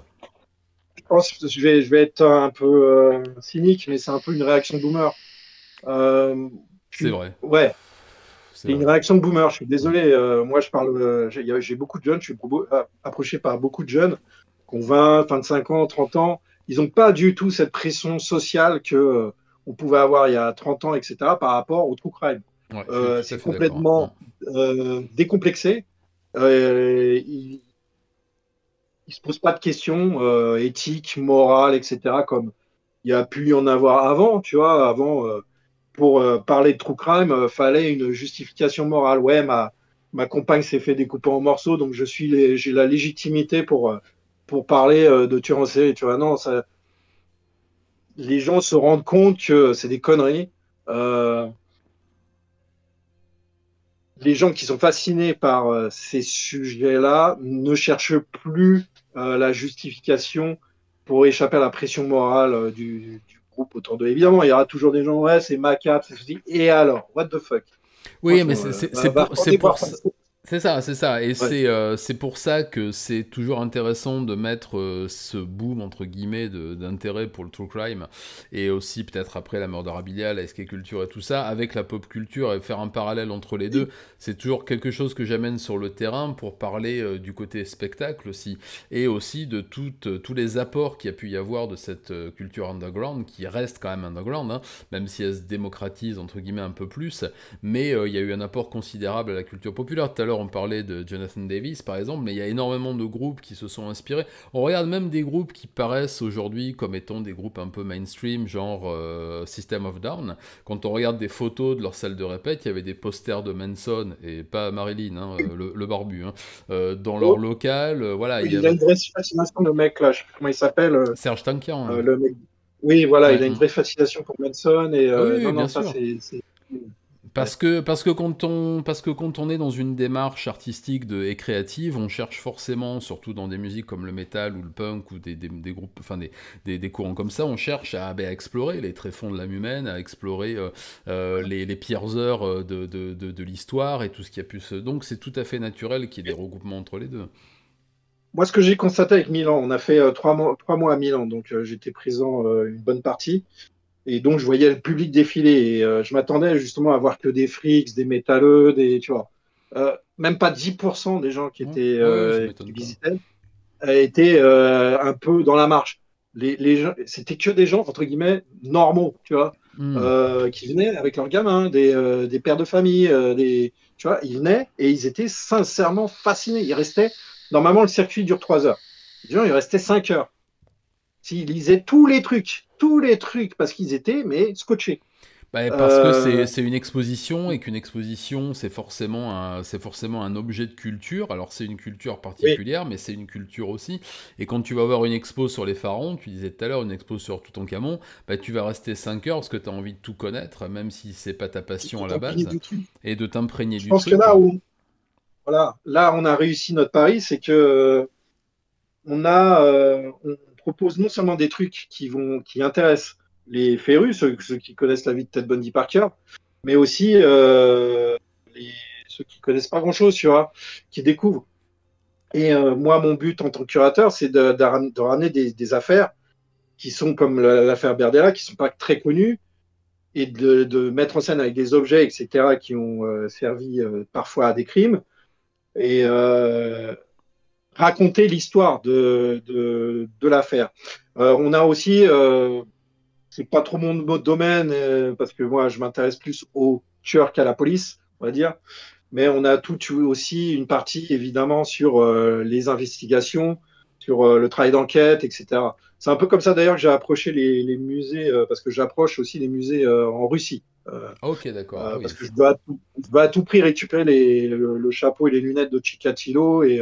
je pense que je vais être un peu cynique, mais c'est un peu une réaction boomer. C'est vrai, Ouais, c'est c'est une vrai. réaction de boomer. Je suis Mm. désolé. Moi, je parle. J'ai beaucoup de jeunes. Je suis approché par beaucoup de jeunes qui ont 20, 25 ans, 30 ans. Ils n'ont pas du tout cette pression sociale que on pouvait avoir il y a 30 ans, etc. par rapport au true crime. Ouais, je suis tout à C'est fait d'accord. Mm. complètement décomplexé. Ils ne se posent pas de questions éthiques, morales, etc. comme il y a pu y en avoir avant. Tu vois, avant. Pour parler de true crime, fallait une justification morale. Ouais, ma compagne s'est fait découper en morceaux, donc j'ai la légitimité pour parler de tueur en série. Tu vois, non, ça, les gens se rendent compte que c'est des conneries. Euh, les gens qui sont fascinés par ces sujets-là ne cherchent plus la justification pour échapper à la pression morale du groupe autour d'eux. Évidemment, il y aura toujours des gens, ouais, c'est macabre, c'est ceci. Et alors, what the fuck? Oui, mais Franchement, c'est retournez voir pour ça. ça. C'est ça, c'est ça. Et Ouais. c'est pour ça que c'est toujours intéressant de mettre ce boom, entre guillemets, d'intérêt pour le true crime, et aussi peut-être après la Murderabilia, la SK culture et tout ça, avec la pop culture, et faire un parallèle entre les deux. C'est toujours quelque chose que j'amène sur le terrain pour parler du côté spectacle aussi, et aussi de tous les apports qu'il y a pu y avoir de cette culture underground, qui reste quand même underground, hein, même si elle se démocratise, entre guillemets, un peu plus. Mais il y a eu un apport considérable à la culture populaire. Tout à l'heure, on parlait de Jonathan Davis, par exemple, mais il y a énormément de groupes qui se sont inspirés. On regarde même des groupes qui paraissent aujourd'hui comme étant des groupes un peu mainstream, genre System of Down. Quand on regarde des photos de leur salle de répète, il y avait des posters de Manson, et pas Marilyn, hein, le barbu, hein, dans leur Oh, local. Voilà, il y il a avait une vraie fascination, le mec là, je sais plus comment il s'appelle, Serge Tankian. Hein. le mec. Oui, voilà, Ouais. il a une vraie fascination pour Manson et Oui, oui, non, non, bien ça sûr. c'est. Ouais. Parce que quand on est dans une démarche artistique et créative, on cherche forcément, surtout dans des musiques comme le metal ou le punk ou des groupes, enfin des courants comme ça, on cherche à explorer les tréfonds de l'âme humaine, à explorer les pires heures de l'histoire et tout ce qui a pu se... Donc c'est tout à fait naturel qu'il y ait des regroupements entre les deux. Moi, ce que j'ai constaté avec Milan, on a fait 3 mois à Milan, donc j'étais présent une bonne partie. Et donc, je voyais le public défiler. Et je m'attendais justement à voir que des frics, des métalleux, tu vois. Même pas 10% des gens Ouais, ouais, ça qui m'étonne pas. visitaient étaient un peu dans la marche. Les gens, c'était que des gens, entre guillemets, normaux, tu vois, Hmm. qui venaient avec leurs gamins, des pères de famille, tu vois, ils venaient et ils étaient sincèrement fascinés. Ils restaient, normalement, le circuit dure 3 heures. Les gens, ils restaient 5 heures. S'ils lisaient tous les trucs, parce qu'ils étaient, mais scotchés. Bah, parce que Euh, c'est une exposition et qu'une exposition c'est forcément un objet de culture. Alors c'est une culture oui, particulière, mais c'est une culture aussi. Et quand tu vas voir une expo sur les pharaons, tu disais tout à l'heure une expo sur Toutankhamon, bah, tu vas rester 5 heures parce que tu as envie de tout connaître, même si c'est pas ta il passion faut à la t'imprégner base, du truc. et de t'imprégner Je du pense que truc. voilà, là, on a réussi notre pari, c'est que on propose non seulement des trucs qui intéressent les férus, ceux qui connaissent la vie de Ted Bundy par cœur, mais aussi les- ceux qui connaissent pas grand-chose, tu vois, qui découvrent. Et moi, mon but en tant que curateur, c'est de ramener des affaires qui sont comme l'affaire Berdella, qui sont pas très connues, et de mettre en scène avec des objets, etc., qui ont servi parfois à des crimes, et raconter l'histoire de l'affaire. On a aussi, c'est pas trop mon domaine, parce que moi, je m'intéresse plus aux tueurs qu'à la police, on va dire. Mais on a tout aussi une partie, évidemment, sur les investigations, sur le travail d'enquête, etc. C'est un peu comme ça, d'ailleurs, que j'ai approché les musées, parce que j'approche aussi les musées en Russie. Ok, d'accord. Ah oui, Parce que je veux à tout prix récupérer le chapeau et les lunettes de Chikatilo et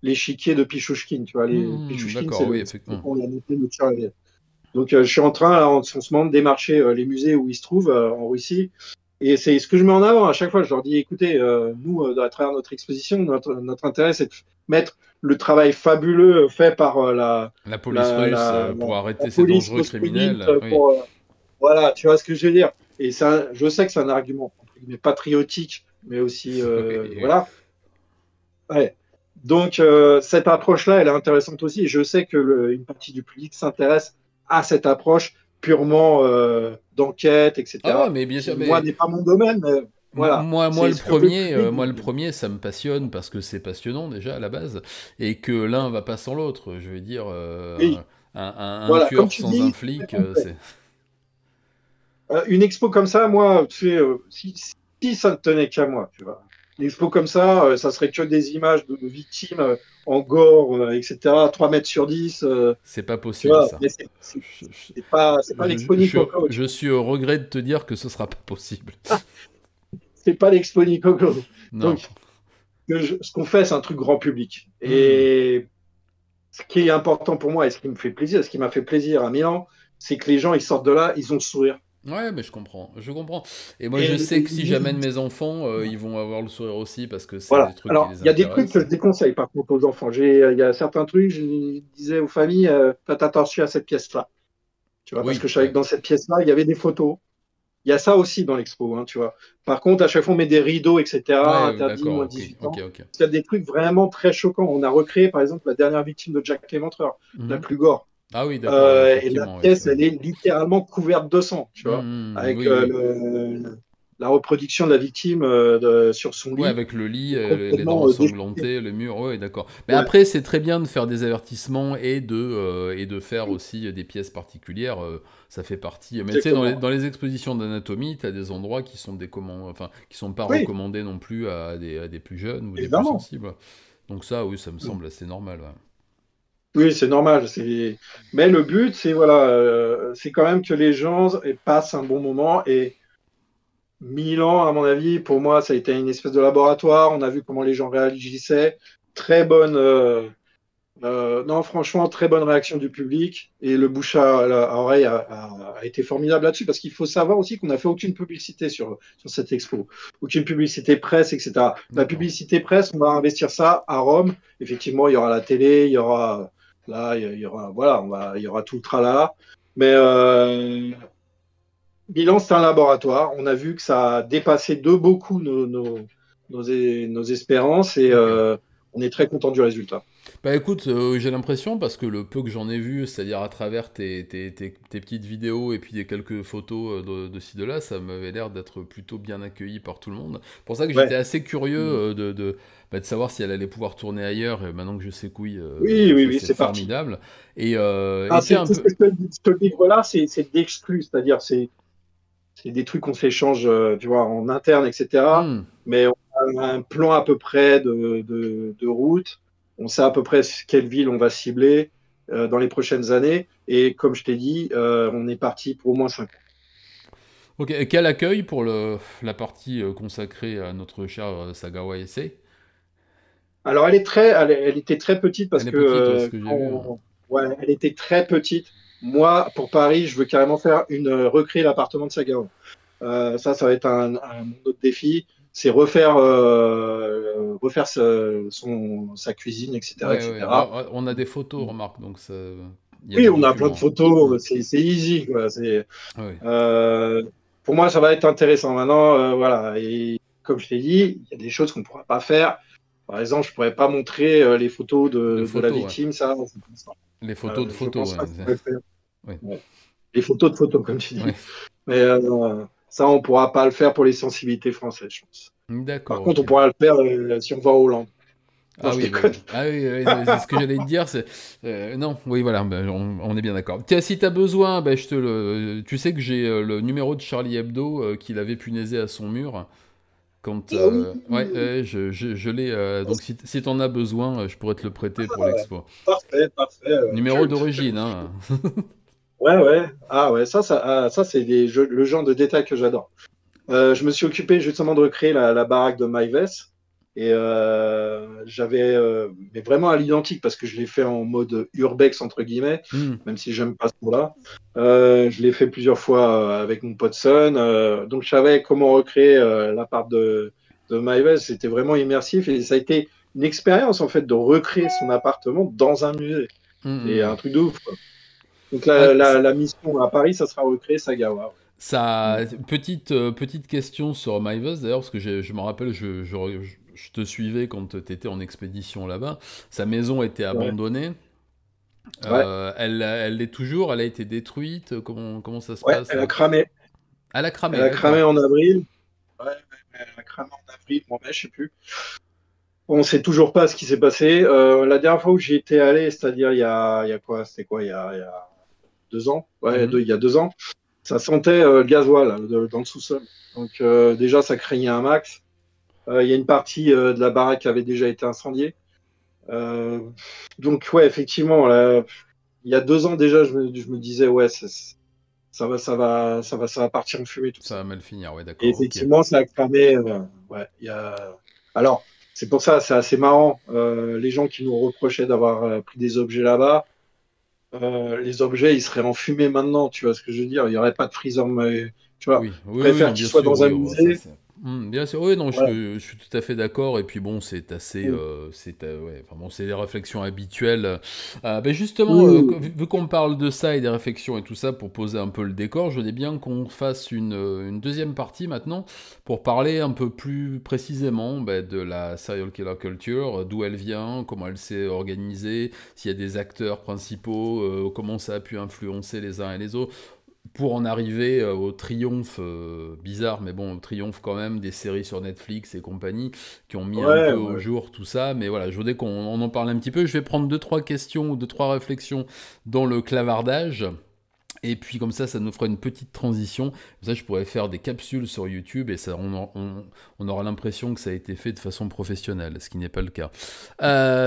l'échiquier de Pichouchkin. Tu vois, Pichouchkin, d'accord, oui, c'est effectivement. qu'on a noté le Tchareviev. Donc, je suis en train, là, en ce moment, de démarcher les musées où ils se trouvent en Russie. Et c'est ce que je mets en avant à chaque fois. Je leur dis, écoutez, nous, à travers notre exposition, notre intérêt, c'est de mettre le travail fabuleux fait par La police russe, pour la arrêter ces police dangereux moscovite criminels, oui. pour, voilà, tu vois ce que je veux dire. Et ça, je sais que c'est un argument entre guillemets, patriotique, mais aussi, Oui. voilà. Ouais. Donc, cette approche-là, elle est intéressante aussi. Et je sais que une partie du public s'intéresse à cette approche purement d'enquête, Ah ouais, etc., mais bien sûr, qui, moi, mais n'est pas mon domaine, mais voilà. moi C'est le ce que veut le premier, public. moi Donc, le premier, ça me passionne parce que c'est passionnant déjà à la base et que l'un va pas sans l'autre. Je veux dire, oui, un voilà, comme tueur tu sans un dis, c'est flic, complet. c'est. Une expo comme ça, moi, tu sais, si ça ne tenait qu'à moi, tu vois. Une expo comme ça serait que des images de victimes en gore, etc., 3 mètres sur 10, C'est pas tu possible vois. ça. Mais c'est pas l'Expo Nicoco, tu Je vois. suis au regret de te dire que ce sera pas possible. C'est pas l'Expo Nicoco. Non. Donc, ce qu'on fait, c'est un truc grand public. Hmm. Et ce qui est important pour moi et ce qui me fait plaisir, ce qui m'a fait plaisir à Milan, c'est que les gens, ils sortent de là, ils ont le sourire. Ouais, mais je comprends, je comprends. Et moi, je Et sais que si ils j'amène disent, mes enfants, ils vont avoir le sourire aussi parce que c'est voilà. des trucs qui Alors, les il y a des trucs que intéressent. je déconseille par contre aux enfants. Il y a certains trucs, je disais aux familles, faites attention à cette pièce-là. Tu vois, parce Oui, que je savais ouais. que dans cette pièce-là, il y avait des photos, il y a ça aussi dans l'expo, hein, tu vois. Par contre, à chaque fois, on met des rideaux, etc., Ouais, interdit d'accord, moins de ok, 18 ok, ans. ok. Il y a des trucs vraiment très choquants. On a recréé, par exemple, la dernière victime de Jack l'Éventreur, la Mhm. plus gore. Ah oui, d'accord, ouais, Et la effectivement, ouais, pièce, elle est littéralement couverte de sang, tu vois, avec oui, oui. la reproduction de la victime sur son Ouais, lit, avec le lit, les dents complètement déchiquetée. ensanglantées, le mur, ouais, d'accord. Mais Ouais, après, c'est très bien de faire des avertissements et de faire aussi des pièces particulières. Ça fait partie. Mais tu sais, exactement. dans les expositions d'anatomie, tu as des endroits qui sont enfin, qui sont pas Oui, recommandés non plus à des plus jeunes ou des plus évidemment. sensibles. Donc ça, oui, ça me semble assez normal. Ouais. Oui, c'est normal. Mais le but, c'est voilà, c'est quand même que les gens passent un bon moment. Et Milan, à mon avis, pour moi, ça a été une espèce de laboratoire. On a vu comment les gens réagissaient. Très bonne. Non, franchement, très bonne réaction du public. Et le bouche à oreille a été formidable là-dessus. Parce qu'il faut savoir aussi qu'on n'a fait aucune publicité sur cette expo. Aucune publicité presse, etc. La D'accord. publicité presse, on va investir ça à Rome. Effectivement, il y aura la télé, il y aura. Là, il y aura, voilà, il y aura tout le tralala. Mais Milan, c'est un laboratoire. On a vu que ça a dépassé de beaucoup nos espérances et Ok. on est très content du résultat. Bah écoute, j'ai l'impression, parce que le peu que j'en ai vu, c'est-à-dire à travers tes petites vidéos et puis des quelques photos de ci de là, ça m'avait l'air d'être plutôt bien accueilli par tout le monde. C'est pour ça que j'étais Ouais. assez curieux de savoir si elle allait pouvoir tourner ailleurs, et maintenant que je sais que oui, Oui, oui, ça oui, c'est c'est parti. formidable. Ah, Et t'es c'est un tout ce peu... que je te livre là, c'est d'exclus, c'est-à-dire c'est des trucs qu'on s'échange, tu vois, en interne, etc. Hmm, Mais on a un plan à peu près de route. On sait à peu près quelle ville on va cibler dans les prochaines années. Et comme je t'ai dit, on est parti pour au moins 5 ans. ok, et quel accueil pour la partie consacrée à notre cher Sagawa Essay? Alors, elle était très petite parce Elle est que petite, ouais, ce que j'ai vu, hein. ouais, elle était très petite. Moi, pour Paris, je veux carrément faire recréer l'appartement de Sagawa. Ça va être mon autre défi, c'est refaire sa cuisine, etc., Ouais, ouais, etc. bah, on a des photos, remarque, donc il y a Oui, des on a plein de documents. Hmm, photos, c'est easy, quoi. ouais. Euh, pour moi, ça va être intéressant. Maintenant, voilà. Et comme je t'ai dit, il y a des choses qu'on ne pourra pas faire. Par exemple, je ne pourrais pas montrer les photos De de la photos, ouais. victime, ça. Les photos de Je photos, pense ouais. pas que je pourrais le faire. Ouais. Ouais. Les photos de photos, comme tu dis. Ouais. Mais ça, on ne pourra pas le faire pour les sensibilités françaises, je pense. Par D'accord, contre, on ok. pourra le faire si on va en Hollande. Non, Ah je oui, déconne. ah oui, c'est ce que j'allais te dire. Non, oui, voilà, on est bien d'accord. Tiens, si t'as besoin, tu sais que j'ai le numéro de Charlie Hebdo qu'il avait punaisé à son mur. Quand, Ah oui, ouais, je l'ai. Donc si t'en as besoin, je pourrais te le prêter pour l'expo. parfait, parfait. Numéro d'origine, hein. Ouais, ouais. Ah ouais, ça c'est le genre de détail que j'adore. Je me suis occupé justement de recréer la baraque de Maïves. Et mais vraiment à l'identique, parce que je l'ai fait en mode urbex, entre guillemets, Hmm. même si j'aime pas ce mot-là. Je l'ai fait plusieurs fois avec mon pote Sun. Donc je savais comment recréer l'appart de Maïves. C'était vraiment immersif et ça a été une expérience en fait de recréer son appartement dans un musée. Hmm, C'est hmm. un truc de ouf, quoi. Donc Ah, la mission à Paris, ça sera recréer Sagawa. ça, Ouais. petite question sur MyVus d'ailleurs, parce que je me rappelle, je te suivais quand tu étais en expédition là-bas. Sa maison était Ouais. abandonnée. Ouais. Elle l'est toujours, elle a été détruite. Comment ça se Ouais, passe elle a là? cramé. Elle a Elle cramé, a cramé d'accord. en avril. Ouais, elle a cramé en avril, bon, ben, je sais plus. On sait toujours pas ce qui s'est passé. La dernière fois où j'y étais allé, c'est-à-dire il y a quoi? C'était quoi? Il y a 2 ans? Ouais, Mhm. il y a 2 ans. Ça sentait le gasoil hein, dans le sous-sol. Donc déjà, ça craignait un max. Il y a une partie de la baraque qui avait déjà été incendiée. Euh, donc ouais, effectivement, là, il y a 2 ans déjà, je me disais ouais, ça va partir en fumée tout Ça ça. va mal finir, ouais, Et d'accord, ok. effectivement, ça a cramé. Ouais, Alors, c'est pour ça, c'est assez marrant. Les gens qui nous reprochaient d'avoir pris des objets là-bas, les objets, ils seraient enfumés maintenant. Tu vois ce que je veux dire? Il n'y aurait pas de freezer. Tu vois, Oui, je oui, oui, préfère non, qu'ils bien soient sûr, dans un oui, oh, bah, ça musée c'est. Bien sûr, oui, non, Voilà. je suis tout à fait d'accord. Et puis bon, c'est assez, Mm. ouais, enfin bon, c'est des réflexions habituelles. Ben justement, Oui, oui, oui. vu qu'on parle de ça et des réflexions et tout ça, pour poser un peu le décor, je voulais bien qu'on fasse une deuxième partie maintenant pour parler un peu plus précisément ben, de la serial killer culture, d'où elle vient, comment elle s'est organisée, s'il y a des acteurs principaux, comment ça a pu influencer les uns et les autres pour en arriver au triomphe, bizarre, mais bon, au triomphe quand même des séries sur Netflix et compagnie, qui ont mis un peu Ouais, au ouais. jour tout ça. Mais voilà, je voudrais qu'on en parle un petit peu. Je vais prendre deux, trois questions ou deux, trois réflexions dans le clavardage. Et puis comme ça nous fera une petite transition. Comme ça, je pourrais faire des capsules sur YouTube et ça, on aura l'impression que ça a été fait de façon professionnelle, ce qui n'est pas le cas.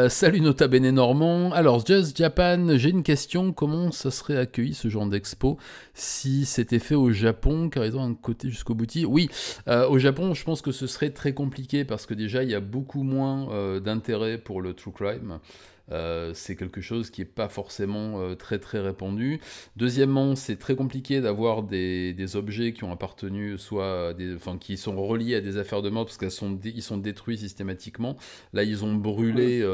Salut Nota Bene Normand. Alors, Just Japan, j'ai une question. Comment ça serait accueilli ce genre d'expo si c'était fait au Japon, car ils ont un côté jusqu'au boutille? Oui, au Japon, je pense que ce serait très compliqué parce que déjà, il y a beaucoup moins d'intérêt pour le true crime. C'est quelque chose qui n'est pas forcément très très répandu. Deuxièmement, c'est très compliqué d'avoir des objets qui ont appartenu, enfin, qui sont reliés à des affaires de mort, parce qu'ils sont détruits systématiquement. Là, ils ont Mm. brûlé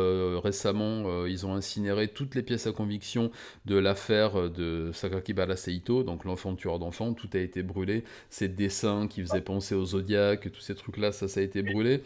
récemment, ils ont incinéré toutes les pièces à conviction de l'affaire de Sakakibara Seito, donc l'enfant tueur d'enfants. Tout a été brûlé. Ces dessins qui faisaient penser au Zodiac, tous ces trucs-là, ça a été brûlé.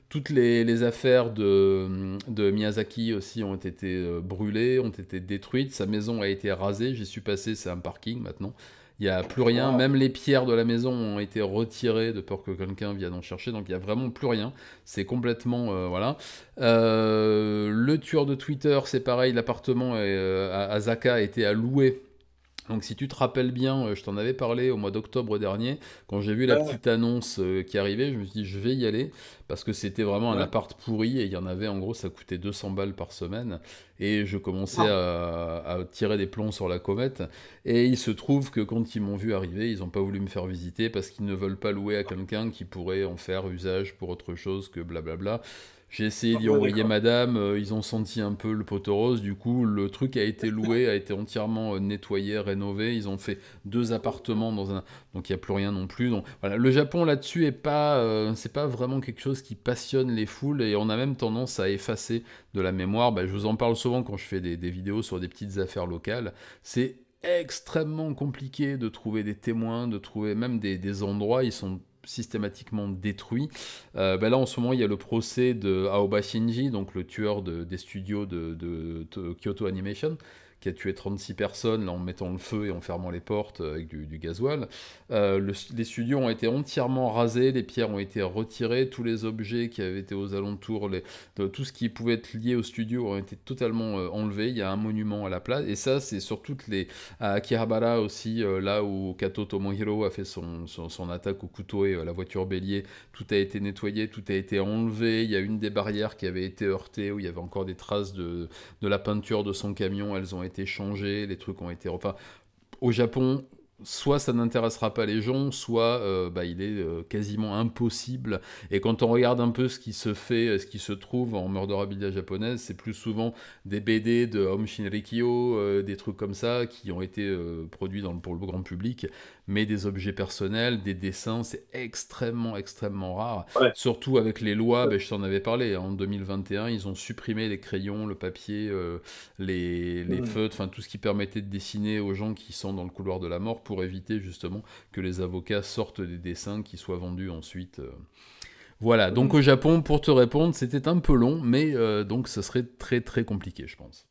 Toutes les affaires de Miyazaki aussi ont été brûlées, ont été détruites. Sa maison a été rasée. J'y suis passé, c'est un parking maintenant. Il n'y a plus rien. Wow. Même les pierres de la maison ont été retirées de peur que quelqu'un vienne en chercher. Donc il n'y a vraiment plus rien. C'est complètement. Voilà. Le tueur de Twitter, c'est pareil. L'appartement à Zaka a été à louer. Donc si tu te rappelles bien, je t'en avais parlé au mois d'octobre dernier, quand j'ai vu la Ouais, petite annonce qui arrivait, je me suis dit je vais y aller, parce que c'était vraiment un ouais. appart pourri, et il y en avait en gros, ça coûtait 200 balles par semaine, et je commençais Ah, à tirer des plombs sur la comète, et il se trouve que quand ils m'ont vu arriver, ils n'ont pas voulu me faire visiter, parce qu'ils ne veulent pas louer à quelqu'un qui pourrait en faire usage pour autre chose que blablabla. J'ai essayé d'y ouais, envoyer d'accord. madame, ils ont senti un peu le poteau rose, du coup le truc a été loué, a été entièrement nettoyé, rénové, ils ont fait deux appartements dans un... Donc il n'y a plus rien non plus. Donc voilà, le Japon là-dessus c'est pas vraiment quelque chose qui passionne les foules et on a même tendance à effacer de la mémoire. Bah, je vous en parle souvent quand je fais des vidéos sur des petites affaires locales. C'est extrêmement compliqué de trouver des témoins, de trouver même des endroits, ils sont systématiquement détruits. Là en ce moment il y a le procès de Aoba Shinji, donc le tueur des studios de Kyoto Animation, qui a tué 36 personnes là, en mettant le feu et en fermant les portes avec du gasoil. Les studios ont été entièrement rasés, les pierres ont été retirées, tous les objets qui avaient été aux alentours, tout ce qui pouvait être lié au studio ont été totalement enlevés. Il y a un monument à la place, et ça c'est sur toutes les... À Akihabara aussi, là où Kato Tomohiro a fait son attaque au couteau et la voiture bélier, tout a été nettoyé, tout a été enlevé. Il y a une des barrières qui avait été heurtée, où il y avait encore des traces de la peinture de son camion, elles ont été changées, les trucs ont été... Enfin, au Japon, soit ça n'intéressera pas les gens, soit il est quasiment impossible. Et quand on regarde un peu ce qui se fait, ce qui se trouve en murderabilia japonaise, c'est plus souvent des BD de Home Shinrikyo, des trucs comme ça, qui ont été produits pour le grand public, mais des objets personnels, des dessins, c'est extrêmement, extrêmement rare. Ouais. Surtout avec les lois, je t'en avais parlé, hein, en 2021, ils ont supprimé les crayons, le papier, les Mm. feutres, enfin tout ce qui permettait de dessiner aux gens qui sont dans le couloir de la mort pour éviter justement que les avocats sortent des dessins qui soient vendus ensuite. Voilà, donc Mm. au Japon, pour te répondre, c'était un peu long, mais donc ça serait très très compliqué, je pense.